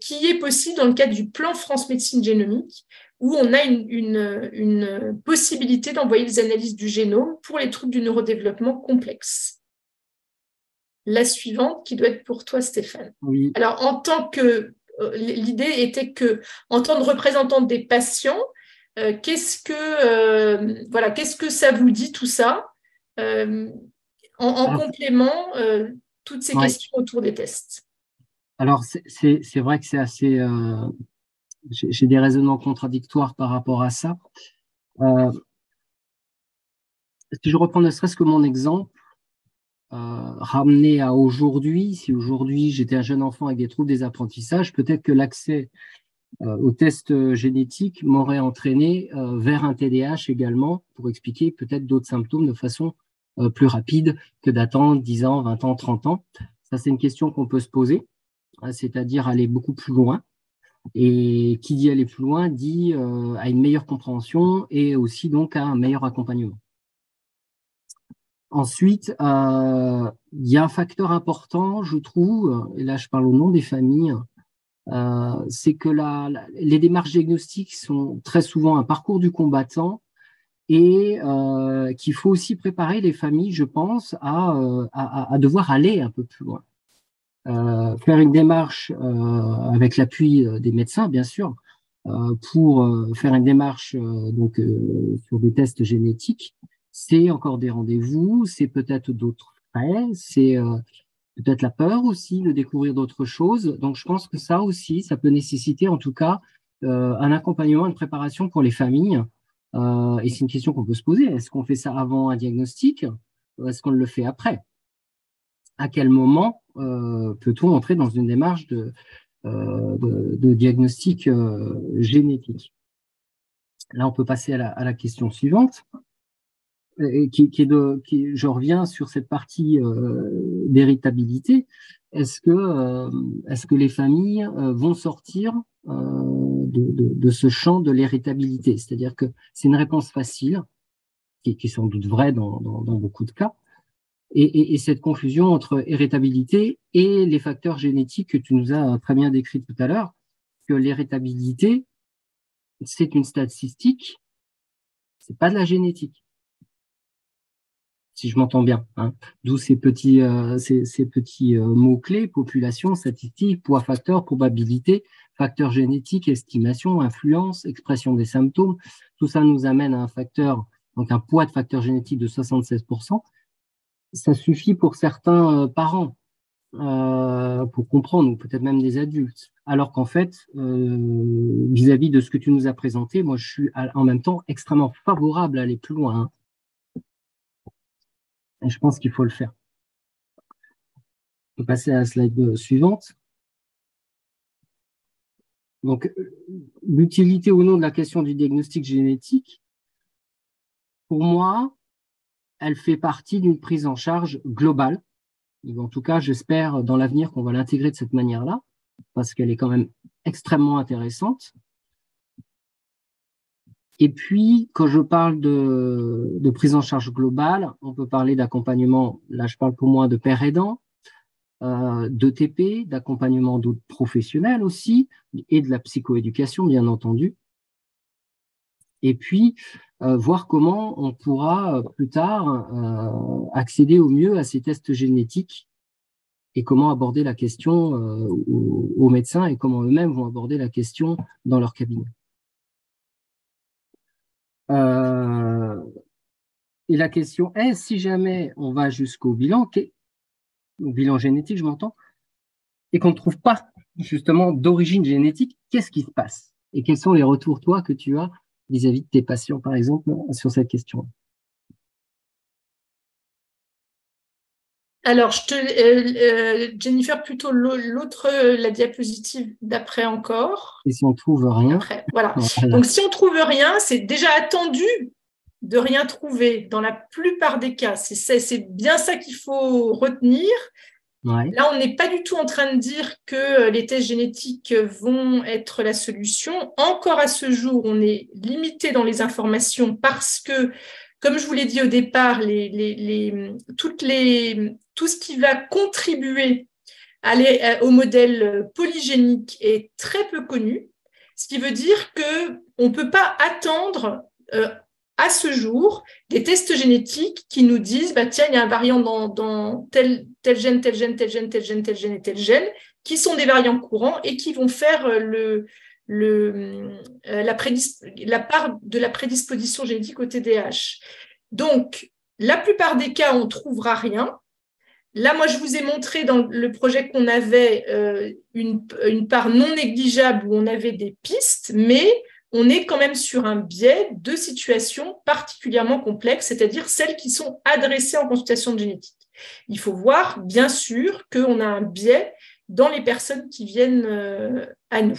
[SPEAKER 2] qui est possible dans le cadre du plan France Médecine Génomique, où on a une possibilité d'envoyer des analyses du génome pour les troubles du neurodéveloppement complexes. La suivante, qui doit être pour toi, Stéphane.
[SPEAKER 3] Oui.
[SPEAKER 2] Alors, l'idée était que, en tant que représentante des patients, qu'est-ce que ça vous dit tout ça en complément toutes ces questions autour des tests?
[SPEAKER 3] Alors, c'est vrai que c'est assez... j'ai des raisonnements contradictoires par rapport à ça. Si je reprends ne serait-ce que mon exemple, ramené à aujourd'hui, si aujourd'hui j'étais un jeune enfant avec des troubles des apprentissages, peut-être que l'accès au test génétique m'aurait entraîné vers un TDAH également, pour expliquer peut-être d'autres symptômes de façon plus rapide que d'attendre 10 ans, 20 ans, 30 ans. Ça, c'est une question qu'on peut se poser, c'est-à-dire aller beaucoup plus loin. Et qui dit aller plus loin dit à une meilleure compréhension et aussi donc à un meilleur accompagnement. Ensuite, il y a un facteur important, je trouve, et là je parle au nom des familles, c'est que les démarches diagnostiques sont très souvent un parcours du combattant et qu'il faut aussi préparer les familles, je pense, à devoir aller un peu plus loin. Faire une démarche avec l'appui des médecins, bien sûr, pour faire une démarche sur des tests génétiques, c'est encore des rendez-vous, c'est peut-être d'autres frais, c'est peut-être la peur aussi de découvrir d'autres choses. Donc, je pense que ça aussi, ça peut nécessiter en tout cas un accompagnement, une préparation pour les familles. Et c'est une question qu'on peut se poser. Est-ce qu'on fait ça avant un diagnostic ou est-ce qu'on le fait après? À quel moment peut-on entrer dans une démarche de diagnostic génétique? Là, on peut passer à la question suivante. Je reviens sur cette partie d'héritabilité. Est-ce que les familles vont sortir de ce champ de l'héritabilité? C'est-à-dire que c'est une réponse facile, qui est sans doute vraie dans beaucoup de cas, et cette confusion entre héritabilité et les facteurs génétiques que tu nous as très bien décrits tout à l'heure, que l'héritabilité, c'est une statistique, c'est pas de la génétique. Si je m'entends bien, hein. D'où ces petits mots-clés: population, statistique, poids facteur, probabilité, facteur génétique, estimation, influence, expression des symptômes. Tout ça nous amène à un facteur, donc un poids de facteur génétique de 76%. Ça suffit pour certains parents pour comprendre, ou peut-être même des adultes. Alors qu'en fait, vis-à-vis de ce que tu nous as présenté, moi je suis en même temps extrêmement favorable à aller plus loin, hein. Et je pense qu'il faut le faire. On peut passer à la slide suivante. Donc, l'utilité ou non de la question du diagnostic génétique, pour moi, elle fait partie d'une prise en charge globale. En tout cas, j'espère dans l'avenir qu'on va l'intégrer de cette manière-là, parce qu'elle est quand même extrêmement intéressante. Et puis, quand je parle de prise en charge globale, on peut parler d'accompagnement, là je parle pour moi de père aidant, d'ETP, d'accompagnement d'autres professionnels aussi, et de la psychoéducation, bien entendu. Et puis, voir comment on pourra plus tard accéder au mieux à ces tests génétiques et comment aborder la question aux médecins et comment eux-mêmes vont aborder la question dans leur cabinet. Et la question est, si jamais on va jusqu'au bilan, au bilan génétique, je m'entends, et qu'on ne trouve pas justement d'origine génétique, qu'est-ce qui se passe? Et quels sont les retours, toi, que tu as vis-à-vis de tes patients, par exemple, sur cette question?
[SPEAKER 2] Alors, Jennifer, plutôt l'autre, la diapositive d'après encore.
[SPEAKER 3] Et si on trouve rien?
[SPEAKER 2] Après, voilà. Donc, si on trouve rien, c'est déjà attendu de rien trouver dans la plupart des cas. C'est bien ça qu'il faut retenir.
[SPEAKER 3] Ouais.
[SPEAKER 2] Là, on n'est pas du tout en train de dire que les tests génétiques vont être la solution. Encore à ce jour, on est limité dans les informations parce que, comme je vous l'ai dit au départ, tout ce qui va contribuer au modèle polygénique est très peu connu, ce qui veut dire qu'on ne peut pas attendre à ce jour des tests génétiques qui nous disent bah, tiens, il y a un variant dans tel gène, tel gène, tel gène, tel gène, tel gène et tel gène, qui sont des variants courants et qui vont faire la part de la prédisposition génétique au TDAH. Donc, la plupart des cas, on ne trouvera rien. Là, moi, je vous ai montré dans le projet qu'on avait une part non négligeable où on avait des pistes, mais on est quand même sur un biais de situations particulièrement complexes, c'est-à-dire celles qui sont adressées en consultation de génétique. Il faut voir, bien sûr, qu'on a un biais dans les personnes qui viennent à nous.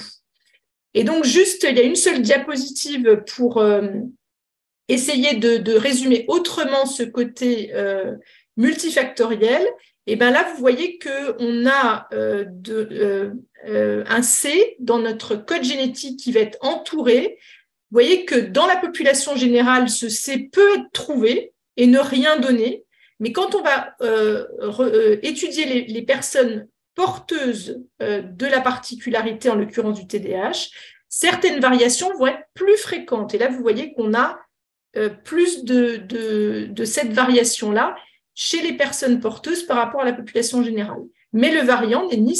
[SPEAKER 2] Et donc, juste, il y a une seule diapositive pour essayer de résumer autrement ce côté multifactoriel. Et bien là, vous voyez qu'on a un C dans notre code génétique qui va être entouré. Vous voyez que dans la population générale, ce C peut être trouvé et ne rien donner. Mais quand on va étudier les personnes porteuses de la particularité, en l'occurrence du TDAH, certaines variations vont être plus fréquentes. Et là, vous voyez qu'on a plus de cette variation-là chez les personnes porteuses par rapport à la population générale. Mais le variant n'est ni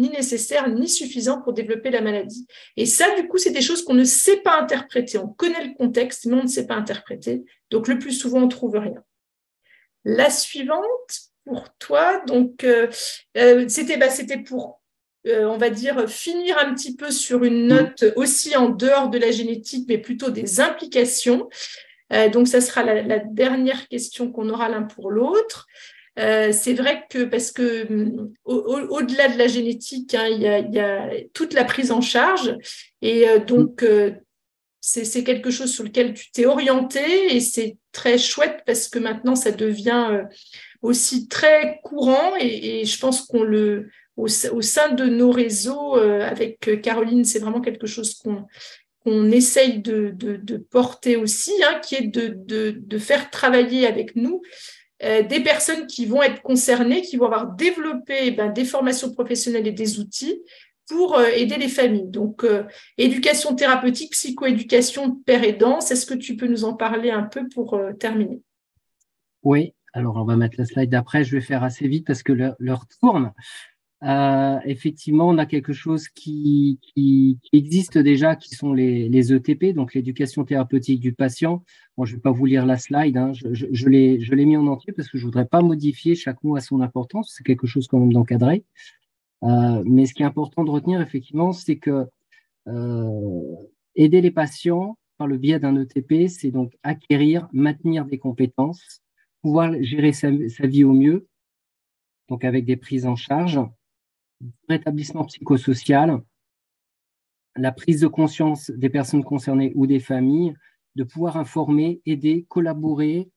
[SPEAKER 2] nécessaire ni suffisant pour développer la maladie. Et ça, du coup, c'est des choses qu'on ne sait pas interpréter. On connaît le contexte, mais on ne sait pas interpréter. Donc, le plus souvent, on ne trouve rien. La suivante, pour toi, donc, c'était pour, on va dire, finir un petit peu sur une note aussi en dehors de la génétique, mais plutôt des implications. Donc, ça sera la dernière question qu'on aura l'un pour l'autre. C'est vrai que, parce que au-delà de la génétique, hein, il y a toute la prise en charge. Et donc, c'est quelque chose sur lequel tu t'es orienté et c'est très chouette parce que maintenant, ça devient aussi très courant et je pense au sein de nos réseaux, avec Caroline, c'est vraiment quelque chose qu'on essaye de porter aussi, hein, qui est de faire travailler avec nous des personnes qui vont être concernées, qui vont avoir développé des formations professionnelles et des outils pour aider les familles. Donc, éducation thérapeutique, psychoéducation, père aidant, est-ce que tu peux nous en parler un peu pour terminer?
[SPEAKER 3] Oui, alors on va mettre la slide d'après, je vais faire assez vite parce que l'heure tourne. Effectivement, on a quelque chose qui existe déjà, qui sont les ETP, donc l'éducation thérapeutique du patient. Bon, je ne vais pas vous lire la slide, hein, je l'ai mis en entier parce que je ne voudrais pas modifier, chaque mot a son importance, c'est quelque chose quand même d'encadré. Mais ce qui est important de retenir, effectivement, c'est que aider les patients par le biais d'un ETP, c'est donc acquérir, maintenir des compétences, pouvoir gérer sa vie au mieux, donc avec des prises en charge, rétablissement psychosocial, la prise de conscience des personnes concernées ou des familles, de pouvoir informer, aider, collaborer,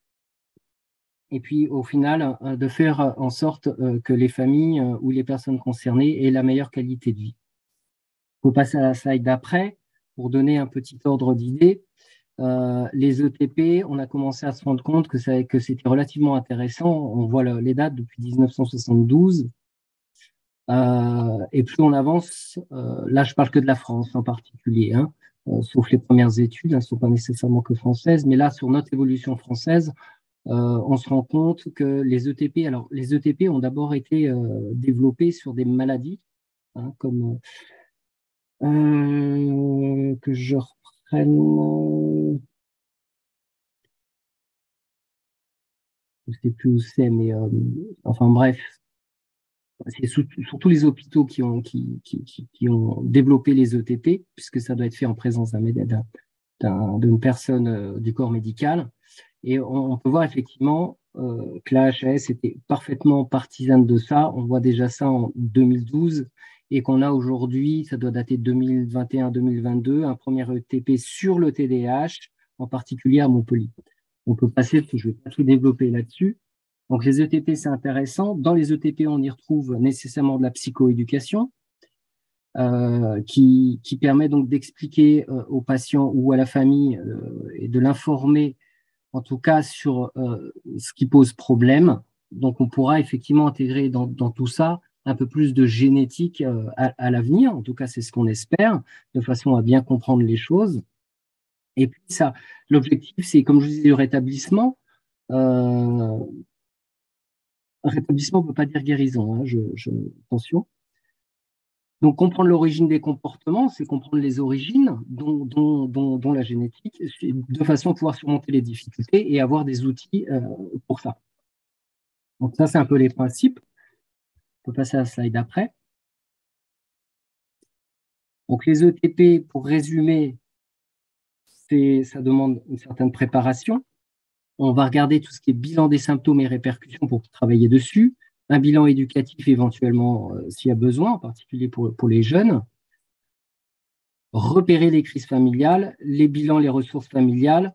[SPEAKER 3] et puis au final, de faire en sorte que les familles ou les personnes concernées aient la meilleure qualité de vie. Il faut passer à la slide d'après pour donner un petit ordre d'idée. Les ETP, on a commencé à se rendre compte que c'était relativement intéressant. On voit les dates depuis 1972. Et plus on avance, là je parle que de la France en particulier, hein, sauf les premières études, elles ne sont pas nécessairement que françaises, mais là sur notre évolution française, on se rend compte que les ETP, alors les ETP ont d'abord été développés sur des maladies, hein, comme que je reprenne, je ne sais plus où c'est, mais enfin bref. C'est surtout les hôpitaux qui ont développé les ETP, puisque ça doit être fait en présence d'une personne du corps médical. Et on peut voir effectivement que la HAS était parfaitement partisane de ça. On voit déjà ça en 2012 et qu'on a aujourd'hui, ça doit dater de 2021-2022, un premier ETP sur le TDAH, en particulier à Montpellier. On peut passer, parce que je ne vais pas tout développer là-dessus. Donc, les ETP, c'est intéressant. Dans les ETP, on y retrouve nécessairement de la psychoéducation qui permet donc d'expliquer aux patients ou à la famille et de l'informer, en tout cas, sur ce qui pose problème. Donc, on pourra effectivement intégrer dans tout ça un peu plus de génétique à l'avenir. En tout cas, c'est ce qu'on espère, de façon à bien comprendre les choses. Et puis, ça, l'objectif, c'est, comme je vous disais, le rétablissement. Rétablissement ne veut pas dire guérison, hein, attention. Donc, comprendre l'origine des comportements, c'est comprendre les origines, dont la génétique, de façon à pouvoir surmonter les difficultés et avoir des outils pour ça. Donc, ça, c'est un peu les principes. On peut passer à la slide d'après. Donc, les ETP, pour résumer, ça demande une certaine préparation. On va regarder tout ce qui est bilan des symptômes et répercussions pour travailler dessus. Un bilan éducatif éventuellement s'il y a besoin, en particulier pour les jeunes. repérer les crises familiales, les bilans, les ressources familiales,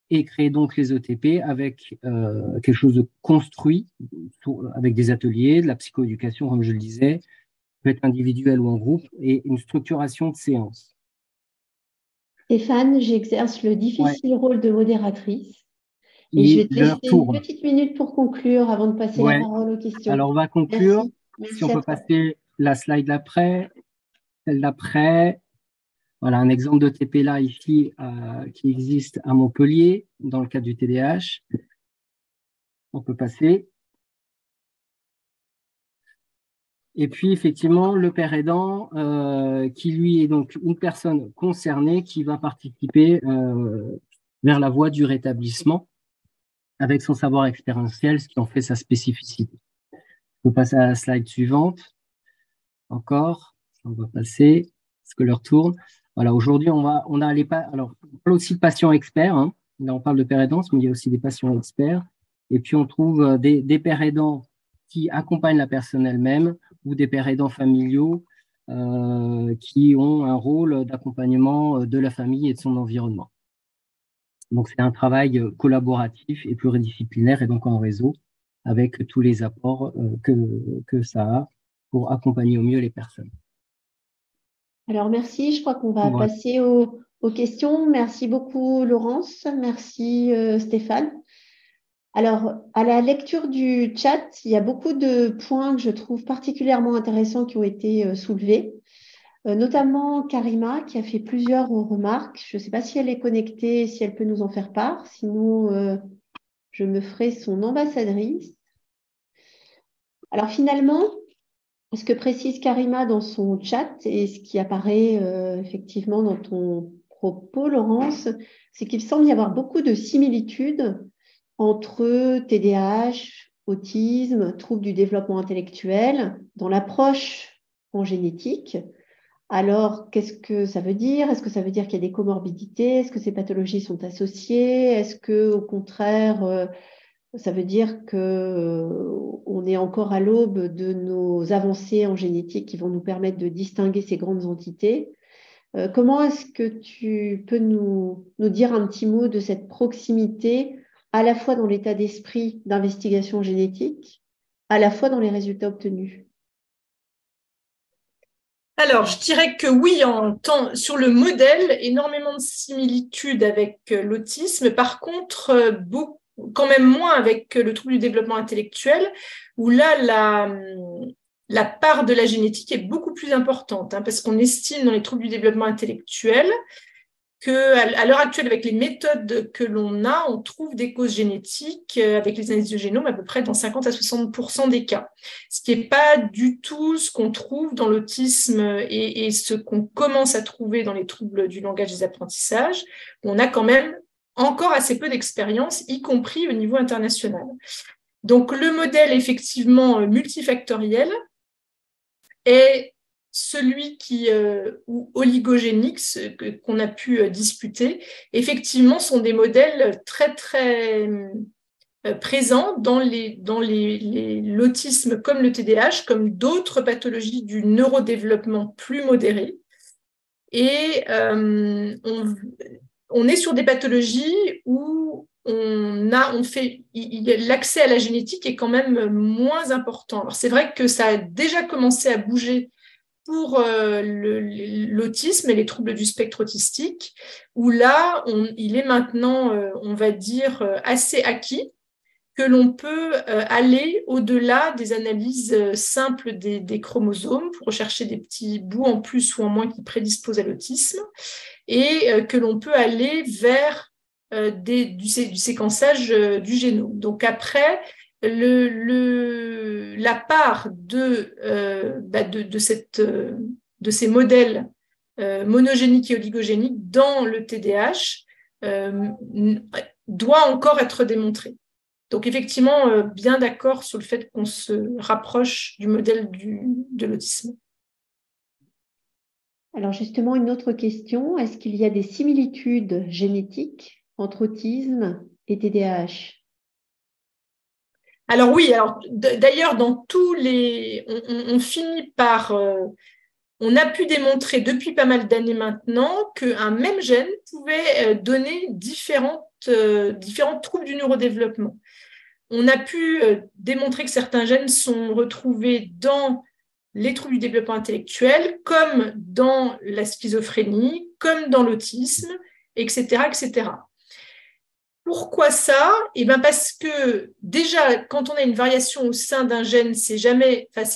[SPEAKER 3] et créer donc les ETP avec quelque chose de construit, avec des ateliers, de la psychoéducation, comme je le disais, peut être individuel ou en groupe, et une structuration de séances.
[SPEAKER 1] Stéphane, j'exerce le difficile rôle de modératrice et je vais te laisser une
[SPEAKER 3] tourne.
[SPEAKER 1] petite minute pour conclure avant de passer la parole aux questions.
[SPEAKER 3] Alors, on va conclure.
[SPEAKER 1] Merci
[SPEAKER 3] si on peut
[SPEAKER 1] toi.
[SPEAKER 3] passer la slide d'après, celle d'après. Voilà un exemple de TP là ici qui existe à Montpellier dans le cadre du TDAH. On peut passer. Et puis, effectivement, le père aidant, qui lui est donc une personne concernée qui va participer vers la voie du rétablissement avec son savoir expérientiel, ce qui en fait sa spécificité. On peut passer à la slide suivante. Encore, on va passer, ce que leur tourne. Voilà, aujourd'hui, on a alors, on parle aussi de patients experts. Hein. Là, on parle de père aidants, mais il y a aussi des patients experts. Et puis, on trouve des pères aidants qui accompagnent la personne elle-même ou des pères aidants familiaux qui ont un rôle d'accompagnement de la famille et de son environnement. Donc, c'est un travail collaboratif et pluridisciplinaire et donc en réseau avec tous les apports que ça a pour accompagner au mieux les personnes.
[SPEAKER 1] Alors, merci. Je crois qu'on va passer aux questions. Merci beaucoup, Laurence. Merci, Stéphane. Alors, à la lecture du chat, il y a beaucoup de points que je trouve particulièrement intéressants qui ont été soulevés, notamment Karima qui a fait plusieurs remarques. Je ne sais pas si elle est connectée, si elle peut nous en faire part. Sinon, je me ferai son ambassadrice. Alors, finalement, ce que précise Karima dans son chat et ce qui apparaît effectivement dans ton propos, Laurence, c'est qu'il semble y avoir beaucoup de similitudes entre TDAH, autisme, troubles du développement intellectuel, dans l'approche en génétique. Alors, qu'est-ce que ça veut dire? Est-ce que ça veut dire qu'il y a des comorbidités? Est-ce que ces pathologies sont associées? Est-ce que, au contraire, ça veut dire qu'on est encore à l'aube de nos avancées en génétique qui vont nous permettre de distinguer ces grandes entités? Comment est-ce que tu peux nous dire un petit mot de cette proximité, à la fois dans l'état d'esprit d'investigation génétique, à la fois dans les résultats obtenus?
[SPEAKER 2] Alors, je dirais que oui, sur le modèle, énormément de similitudes avec l'autisme. Par contre, quand même moins avec le trouble du développement intellectuel, où là, la part de la génétique est beaucoup plus importante, hein, parce qu'on estime dans les troubles du développement intellectuel qu'à l'heure actuelle, avec les méthodes que l'on a, on trouve des causes génétiques avec les analyses de génome à peu près dans 50 à 60% des cas. Ce qui n'est pas du tout ce qu'on trouve dans l'autisme et ce qu'on commence à trouver dans les troubles du langage et des apprentissages. On a quand même encore assez peu d'expérience, y compris au niveau international. Donc, le modèle effectivement multifactoriel est celui ou oligogénique, qu'on a pu discuter, effectivement, sont des modèles très, très présents dans l'autisme comme le TDAH, comme d'autres pathologies du neurodéveloppement plus modéré. Et on est sur des pathologies où l'accès à la génétique est quand même moins important. Alors, c'est vrai que ça a déjà commencé à bouger pour l'autisme et les troubles du spectre autistique, où là, il est maintenant, on va dire, assez acquis que l'on peut aller au-delà des analyses simples des chromosomes pour rechercher des petits bouts en plus ou en moins qui prédisposent à l'autisme, et que l'on peut aller vers du séquençage du génome. Donc après, la part de ces modèles monogéniques et oligogéniques dans le TDAH doit encore être démontrée. Donc effectivement, bien d'accord sur le fait qu'on se rapproche du modèle de l'autisme.
[SPEAKER 1] Alors justement, une autre question, est-ce qu'il y a des similitudes génétiques entre autisme et TDAH?
[SPEAKER 2] Alors oui, d'ailleurs, dans tous les... On finit par on a pu démontrer depuis pas mal d'années maintenant qu'un même gène pouvait donner différents troubles du neurodéveloppement. On a pu démontrer que certains gènes sont retrouvés dans les troubles du développement intellectuel, comme dans la schizophrénie, comme dans l'autisme, etc., etc. Pourquoi ça? Eh bien parce que déjà, quand on a une variation au sein d'un gène, c'est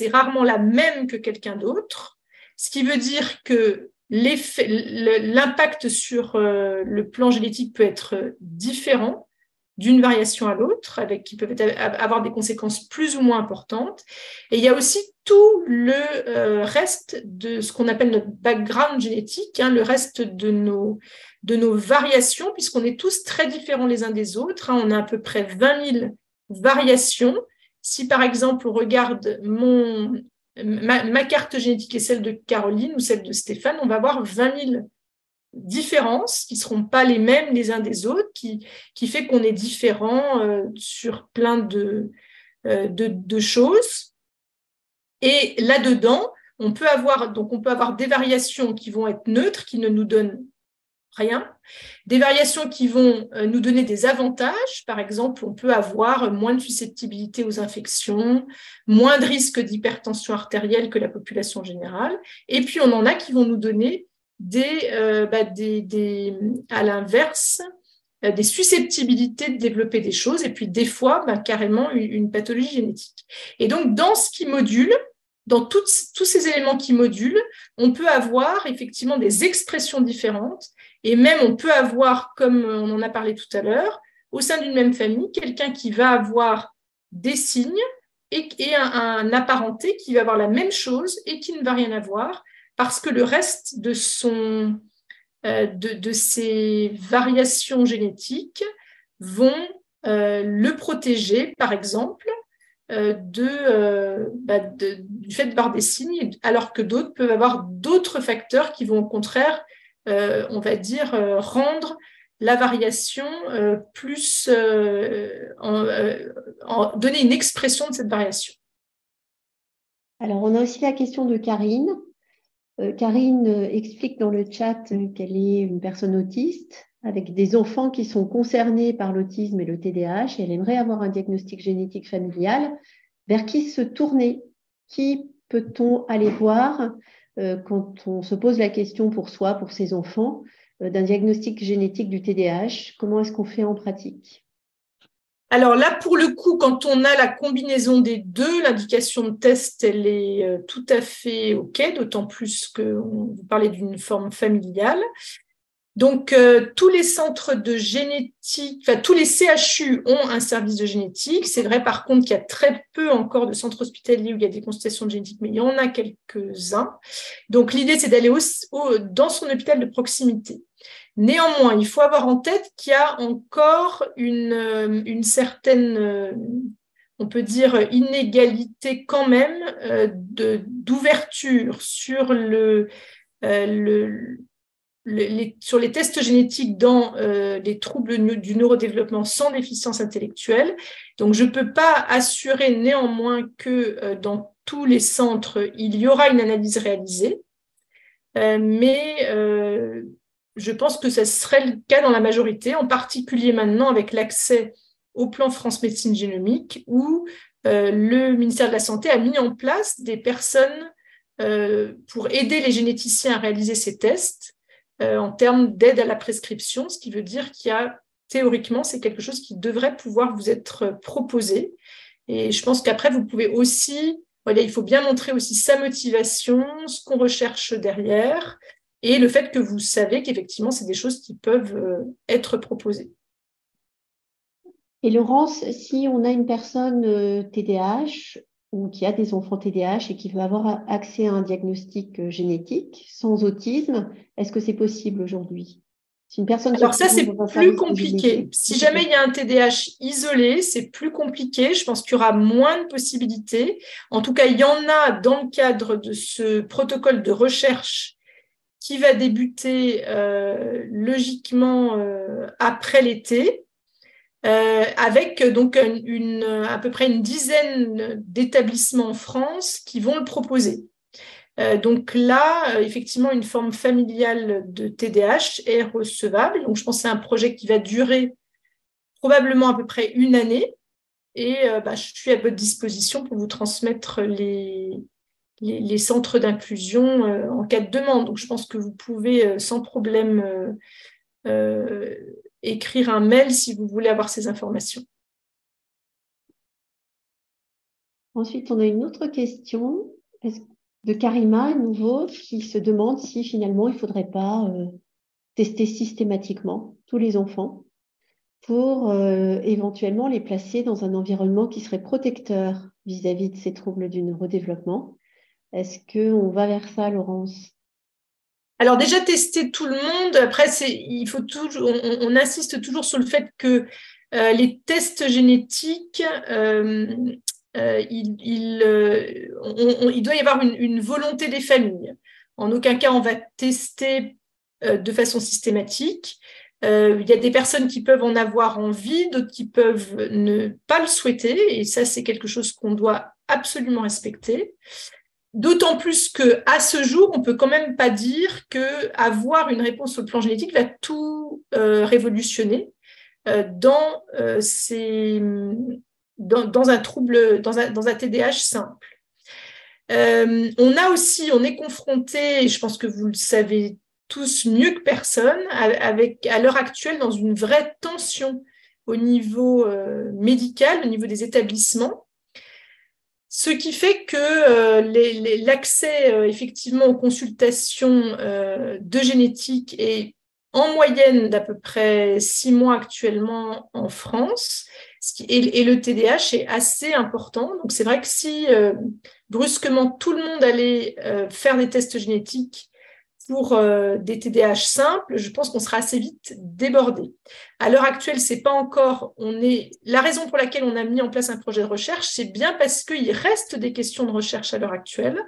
[SPEAKER 2] rarement la même que quelqu'un d'autre, ce qui veut dire que l'impact sur le plan génétique peut être différent d'une variation à l'autre, qui peuvent avoir des conséquences plus ou moins importantes. Et il y a aussi tout le reste de ce qu'on appelle notre background génétique, le reste de nos variations, puisqu'on est tous très différents les uns des autres. On a à peu près 20 000 variations. Si par exemple on regarde ma carte génétique et celle de Caroline ou celle de Stéphane, on va avoir 20 000 différences qui ne seront pas les mêmes les uns des autres, qui fait qu'on est différents sur plein de choses. Et là-dedans, on peut avoir des variations qui vont être neutres, qui ne nous donnent rien, des variations qui vont nous donner des avantages. Par exemple, on peut avoir moins de susceptibilité aux infections, moins de risque d'hypertension artérielle que la population générale. Et puis, on en a qui vont nous donner à l'inverse, des susceptibilités de développer des choses, et puis des fois, carrément une pathologie génétique. Et donc, dans ce qui module, dans tous ces éléments qui modulent, on peut avoir effectivement des expressions différentes, et même on peut avoir, comme on en a parlé tout à l'heure, au sein d'une même famille, quelqu'un qui va avoir des signes et un apparenté qui va avoir la même chose et qui ne va rien avoir, parce que le reste de ces variations génétiques vont le protéger, par exemple, du fait d'avoir des signes, alors que d'autres peuvent avoir d'autres facteurs qui vont au contraire, on va dire, rendre la variation plus, donner une expression de cette variation.
[SPEAKER 1] Alors, on a aussi la question de Karine. Karine explique dans le chat qu'elle est une personne autiste avec des enfants qui sont concernés par l'autisme et le TDAH, et elle aimerait avoir un diagnostic génétique familial. Vers qui se tourner? Qui peut-on aller voir quand on se pose la question pour soi, pour ses enfants, d'un diagnostic génétique du TDAH? Comment est-ce qu'on fait en pratique?
[SPEAKER 2] Alors là, pour le coup, quand on a la combinaison des deux, l'indication de test, elle est tout à fait OK, d'autant plus que vous parlez d'une forme familiale. Donc, tous les centres de génétique, tous les CHU ont un service de génétique. C'est vrai, par contre, qu'il y a très peu encore de centres hospitaliers où il y a des consultations de génétique, mais il y en a quelques-uns. Donc, l'idée, c'est d'aller dans son hôpital de proximité. Néanmoins, il faut avoir en tête qu'il y a encore une certaine, on peut dire, inégalité quand même d'ouverture sur sur les tests génétiques dans les troubles du neurodéveloppement sans déficience intellectuelle. Donc, je ne peux pas assurer néanmoins que dans tous les centres, il y aura une analyse réalisée, mais je pense que ce serait le cas dans la majorité, en particulier maintenant avec l'accès au plan France Médecine Génomique, où le ministère de la Santé a mis en place des personnes pour aider les généticiens à réaliser ces tests en termes d'aide à la prescription, ce qui veut dire qu'il y a, théoriquement, c'est quelque chose qui devrait pouvoir vous être proposé. Et je pense qu'après, vous pouvez aussi, il faut bien montrer aussi sa motivation, ce qu'on recherche derrière, et le fait que vous savez qu'effectivement, c'est des choses qui peuvent être proposées.
[SPEAKER 1] Et Laurence, si on a une personne TDAH ou qui a des enfants TDAH et qui veut avoir accès à un diagnostic génétique sans autisme, est-ce que c'est possible aujourd'hui? Si une personne
[SPEAKER 2] Alors ça, c'est plus compliqué. Si jamais il y a un TDAH isolé, c'est plus compliqué. Je pense qu'il y aura moins de possibilités. En tout cas, il y en a dans le cadre de ce protocole de recherche qui va débuter logiquement après l'été, avec donc à peu près une dizaine d'établissements en France qui vont le proposer. Donc là, effectivement, une forme familiale de TDAH est recevable. Donc je pense que c'est un projet qui va durer probablement à peu près une année. Et je suis à votre disposition pour vous transmettre les centres d'inclusion en cas de demande. Donc je pense que vous pouvez sans problème écrire un mail si vous voulez avoir ces informations.
[SPEAKER 1] Ensuite, on a une autre question de Karima, à nouveau, qui se demande si finalement il ne faudrait pas tester systématiquement tous les enfants pour éventuellement les placer dans un environnement qui serait protecteur vis-à-vis de ces troubles du neurodéveloppement. Est-ce qu'on va vers ça, Laurence?
[SPEAKER 2] Alors déjà, tester tout le monde, après, il faut toujours, on insiste toujours sur le fait que les tests génétiques, il doit y avoir une volonté des familles. En aucun cas, on va tester de façon systématique. Il y a des personnes qui peuvent en avoir envie, d'autres qui peuvent ne pas le souhaiter, et ça, c'est quelque chose qu'on doit absolument respecter. D'autant plus qu'à ce jour, on ne peut quand même pas dire qu'avoir une réponse sur le plan génétique va tout révolutionner dans un trouble, dans un TDAH simple. On est confronté, et je pense que vous le savez tous mieux que personne, à l'heure actuelle, dans une vraie tension au niveau médical, au niveau des établissements. Ce qui fait que l'accès effectivement aux consultations de génétique est en moyenne d'à peu près 6 mois actuellement en France, et le TDAH est assez important. Donc c'est vrai que si brusquement tout le monde allait faire des tests génétiques pour des TDAH simples, je pense qu'on sera assez vite débordé. À l'heure actuelle, c'est pas encore. La raison pour laquelle on a mis en place un projet de recherche, c'est bien parce qu'il reste des questions de recherche à l'heure actuelle,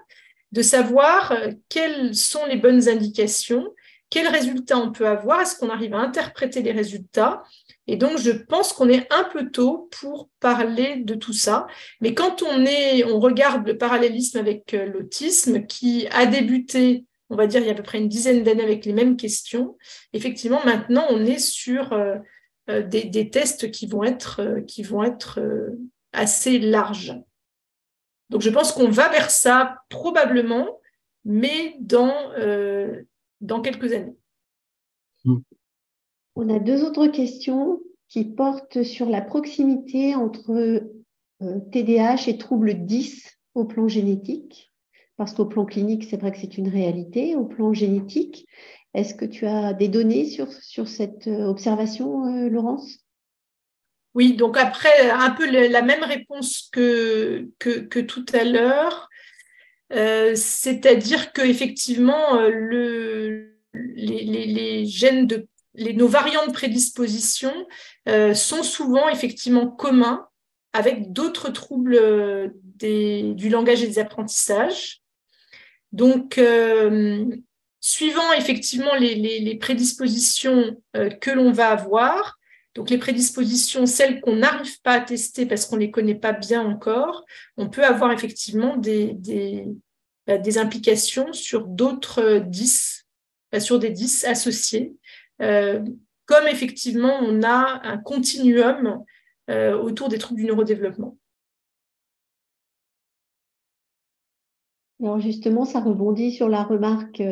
[SPEAKER 2] de savoir quelles sont les bonnes indications, quels résultats on peut avoir, est-ce qu'on arrive à interpréter les résultats. Et donc, je pense qu'on est un peu tôt pour parler de tout ça. Mais quand on regarde le parallélisme avec l'autisme, qui a débuté, on va dire, il y a à peu près une dizaine d'années avec les mêmes questions. Effectivement, maintenant, on est sur des tests qui vont être assez larges. Donc, je pense qu'on va vers ça probablement, mais dans quelques années.
[SPEAKER 1] On a deux autres questions qui portent sur la proximité entre TDAH et troubles 10 au plan génétique. Parce qu'au plan clinique, c'est vrai que c'est une réalité. Au plan génétique, est-ce que tu as des données sur cette observation, Laurence?
[SPEAKER 2] Oui, donc après, un peu la même réponse que tout à l'heure, c'est-à-dire qu'effectivement, les gènes nos variants de prédisposition sont souvent effectivement communs avec d'autres troubles du langage et des apprentissages. Donc, suivant effectivement les prédispositions que l'on va avoir, donc les prédispositions, celles qu'on n'arrive pas à tester parce qu'on ne les connaît pas bien encore, on peut avoir effectivement des implications sur d'autres 10, sur des 10 associés, comme effectivement on a un continuum autour des troubles du neurodéveloppement.
[SPEAKER 1] Alors justement, ça rebondit sur la remarque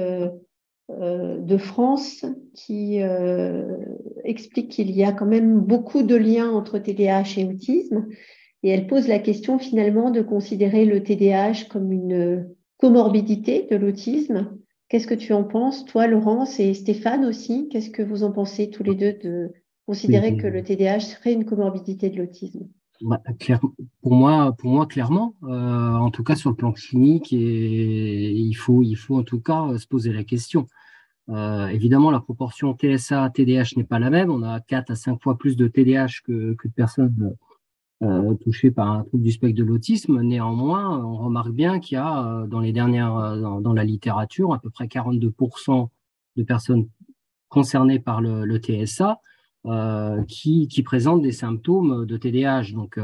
[SPEAKER 1] de France qui explique qu'il y a quand même beaucoup de liens entre TDAH et autisme. Et elle pose la question finalement de considérer le TDAH comme une comorbidité de l'autisme. Qu'est-ce que tu en penses, toi, Laurence, et Stéphane aussi? Qu'est-ce que vous en pensez tous les deux de considérer que le TDAH serait une comorbidité de l'autisme?
[SPEAKER 3] Pour moi, clairement, en tout cas sur le plan clinique, et il faut en tout cas se poser la question. Évidemment, la proportion TSA-TDAH n'est pas la même. On a 4 à 5 fois plus de TDAH que de personnes touchées par un trouble du spectre de l'autisme. Néanmoins, on remarque bien qu'il y a dans la littérature à peu près 42% de personnes concernées par le TSA qui présentent des symptômes de TDAH. Donc,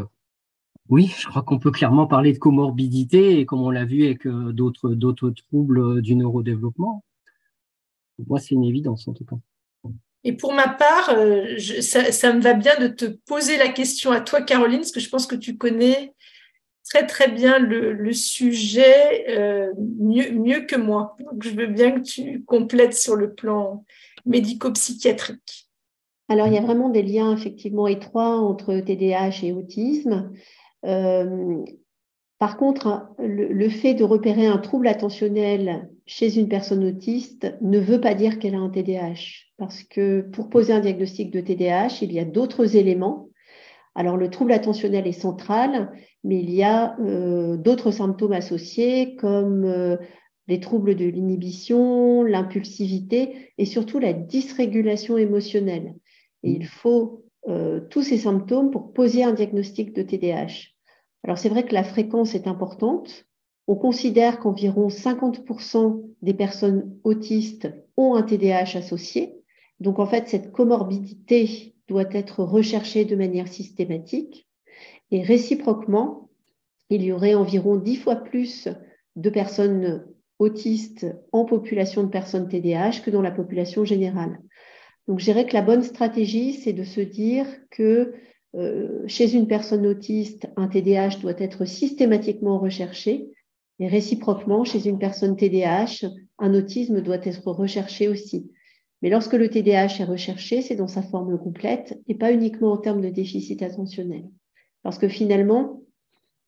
[SPEAKER 3] Oui, je crois qu'on peut clairement parler de comorbidité, et comme on l'a vu avec d'autres troubles du neurodéveloppement. Pour moi, c'est une évidence en tout cas.
[SPEAKER 2] Et pour ma part, ça me va bien de te poser la question à toi, Caroline, parce que je pense que tu connais très très bien le sujet mieux que moi. Donc, je veux bien que tu complètes sur le plan médico-psychiatrique.
[SPEAKER 1] Alors, il y a vraiment des liens effectivement étroits entre TDAH et autisme. Euh, Par contre, hein, le fait de repérer un trouble attentionnel chez une personne autiste ne veut pas dire qu'elle a un TDAH. Parce que pour poser un diagnostic de TDAH, il y a d'autres éléments. Alors, le trouble attentionnel est central, mais il y a d'autres symptômes associés comme les troubles de l'inhibition, l'impulsivité et surtout la dysrégulation émotionnelle. Et il faut tous ces symptômes pour poser un diagnostic de TDAH. Alors, c'est vrai que la fréquence est importante. On considère qu'environ 50% des personnes autistes ont un TDAH associé. Donc, en fait, cette comorbidité doit être recherchée de manière systématique. Et réciproquement, il y aurait environ 10 fois plus de personnes autistes en population de personnes TDAH que dans la population générale. Donc, je dirais que la bonne stratégie, c'est de se dire que chez une personne autiste, un TDAH doit être systématiquement recherché et réciproquement, chez une personne TDAH, un autisme doit être recherché aussi. Mais lorsque le TDAH est recherché, c'est dans sa forme complète et pas uniquement en termes de déficit attentionnel. Parce que finalement,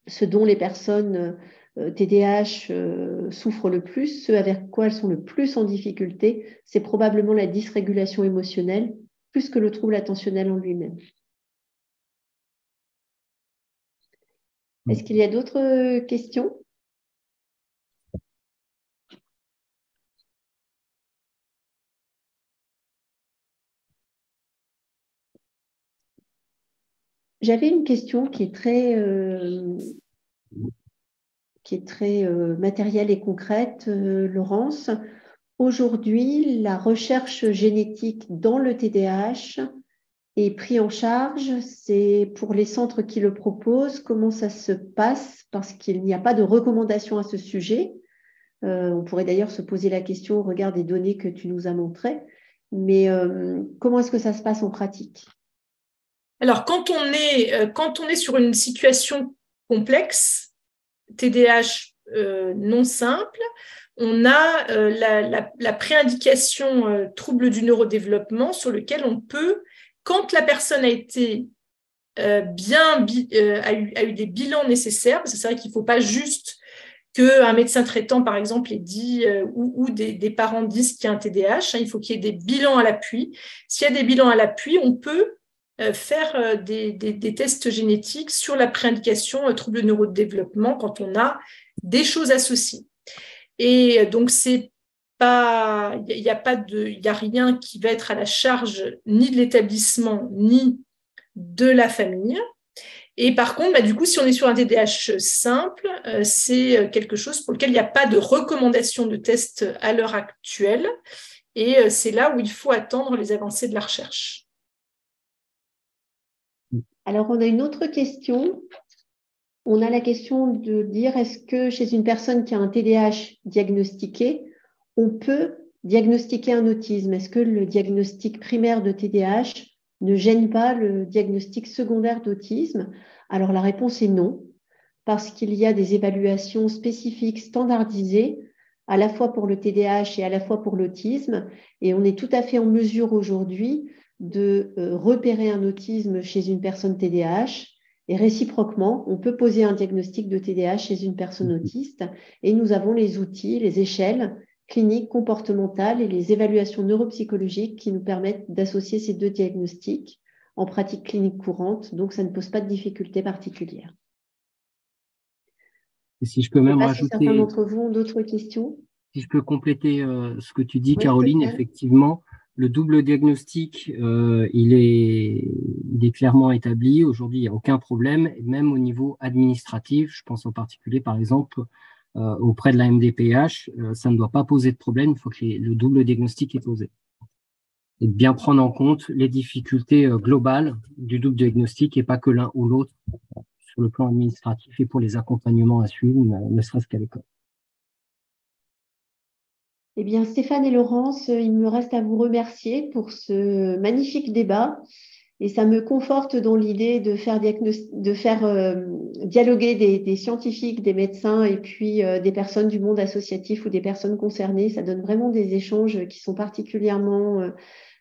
[SPEAKER 1] ce dont les personnes TDAH souffrent le plus, ce avec quoi elles sont le plus en difficulté, c'est probablement la dysrégulation émotionnelle plus que le trouble attentionnel en lui-même. Est-ce qu'il y a d'autres questions? J'avais une question qui est très matérielle et concrète, Laurence. Aujourd'hui, la recherche génétique dans le TDAH est prise en charge. C'est pour les centres qui le proposent. Comment ça se passe? Parce qu'il n'y a pas de recommandation à ce sujet. On pourrait d'ailleurs se poser la question au regard des données que tu nous as montrées. Mais comment est-ce que ça se passe en pratique?
[SPEAKER 2] Alors, quand on est sur une situation complexe, TDAH non simple, on a la préindication trouble du neurodéveloppement sur lequel on peut, quand la personne a été a eu des bilans nécessaires, parce que c'est vrai qu'il ne faut pas juste qu'un médecin traitant, par exemple, ait dit ou des parents disent qu'il y a un TDAH, il faut qu'il y ait des bilans à l'appui. S'il y a des bilans à l'appui, on peut faire des tests génétiques sur la préindication trouble de neurodéveloppement quand on a des choses associées. Et donc, il n'y a rien qui va être à la charge ni de l'établissement ni de la famille. Et par contre, du coup, si on est sur un TDAH simple, c'est quelque chose pour lequel il n'y a pas de recommandation de test à l'heure actuelle. Et c'est là où il faut attendre les avancées de la recherche.
[SPEAKER 1] Alors, on a une autre question. On a la question de dire, est-ce que chez une personne qui a un TDAH diagnostiqué, on peut diagnostiquer un autisme? Est-ce que le diagnostic primaire de TDAH ne gêne pas le diagnostic secondaire d'autisme? Alors, la réponse est non, parce qu'il y a des évaluations spécifiques standardisées, à la fois pour le TDAH et à la fois pour l'autisme, et on est tout à fait en mesure aujourd'hui de repérer un autisme chez une personne TDAH. Et réciproquement, on peut poser un diagnostic de TDAH chez une personne autiste et nous avons les outils, les échelles cliniques, comportementales et les évaluations neuropsychologiques qui nous permettent d'associer ces deux diagnostics en pratique clinique courante. Donc, ça ne pose pas de difficultés particulières.
[SPEAKER 3] Et si je peux même
[SPEAKER 1] rajouter... Si certains d'entre vous ont d'autres questions.
[SPEAKER 3] Si je peux compléter ce que tu dis, Caroline, effectivement, le double diagnostic, il est clairement établi. Aujourd'hui, il n'y a aucun problème, même au niveau administratif. Je pense en particulier, par exemple, auprès de la MDPH, ça ne doit pas poser de problème. Il faut que le double diagnostic est posé. Et de bien prendre en compte les difficultés globales du double diagnostic et pas que l'un ou l'autre sur le plan administratif et pour les accompagnements à suivre, ne serait-ce qu'à l'école.
[SPEAKER 1] Eh bien, Stéphane et Laurence, il me reste à vous remercier pour ce magnifique débat. Et ça me conforte dans l'idée de faire, dialoguer des scientifiques, des médecins et puis des personnes du monde associatif ou des personnes concernées. Ça donne vraiment des échanges qui sont particulièrement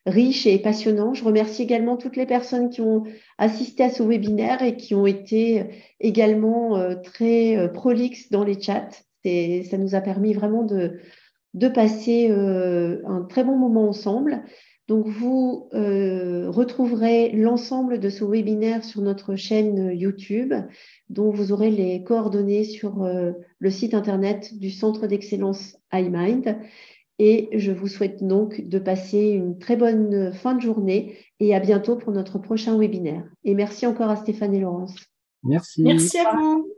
[SPEAKER 1] riches et passionnants. Je remercie également toutes les personnes qui ont assisté à ce webinaire et qui ont été également très prolixes dans les chats. Ça nous a permis vraiment de passer un très bon moment ensemble. Donc, vous retrouverez l'ensemble de ce webinaire sur notre chaîne YouTube, dont vous aurez les coordonnées sur le site internet du Centre d'excellence iMind. Et je vous souhaite donc de passer une très bonne fin de journée et à bientôt pour notre prochain webinaire. Et merci encore à Stéphane et Laurence.
[SPEAKER 3] Merci.
[SPEAKER 2] Merci à vous.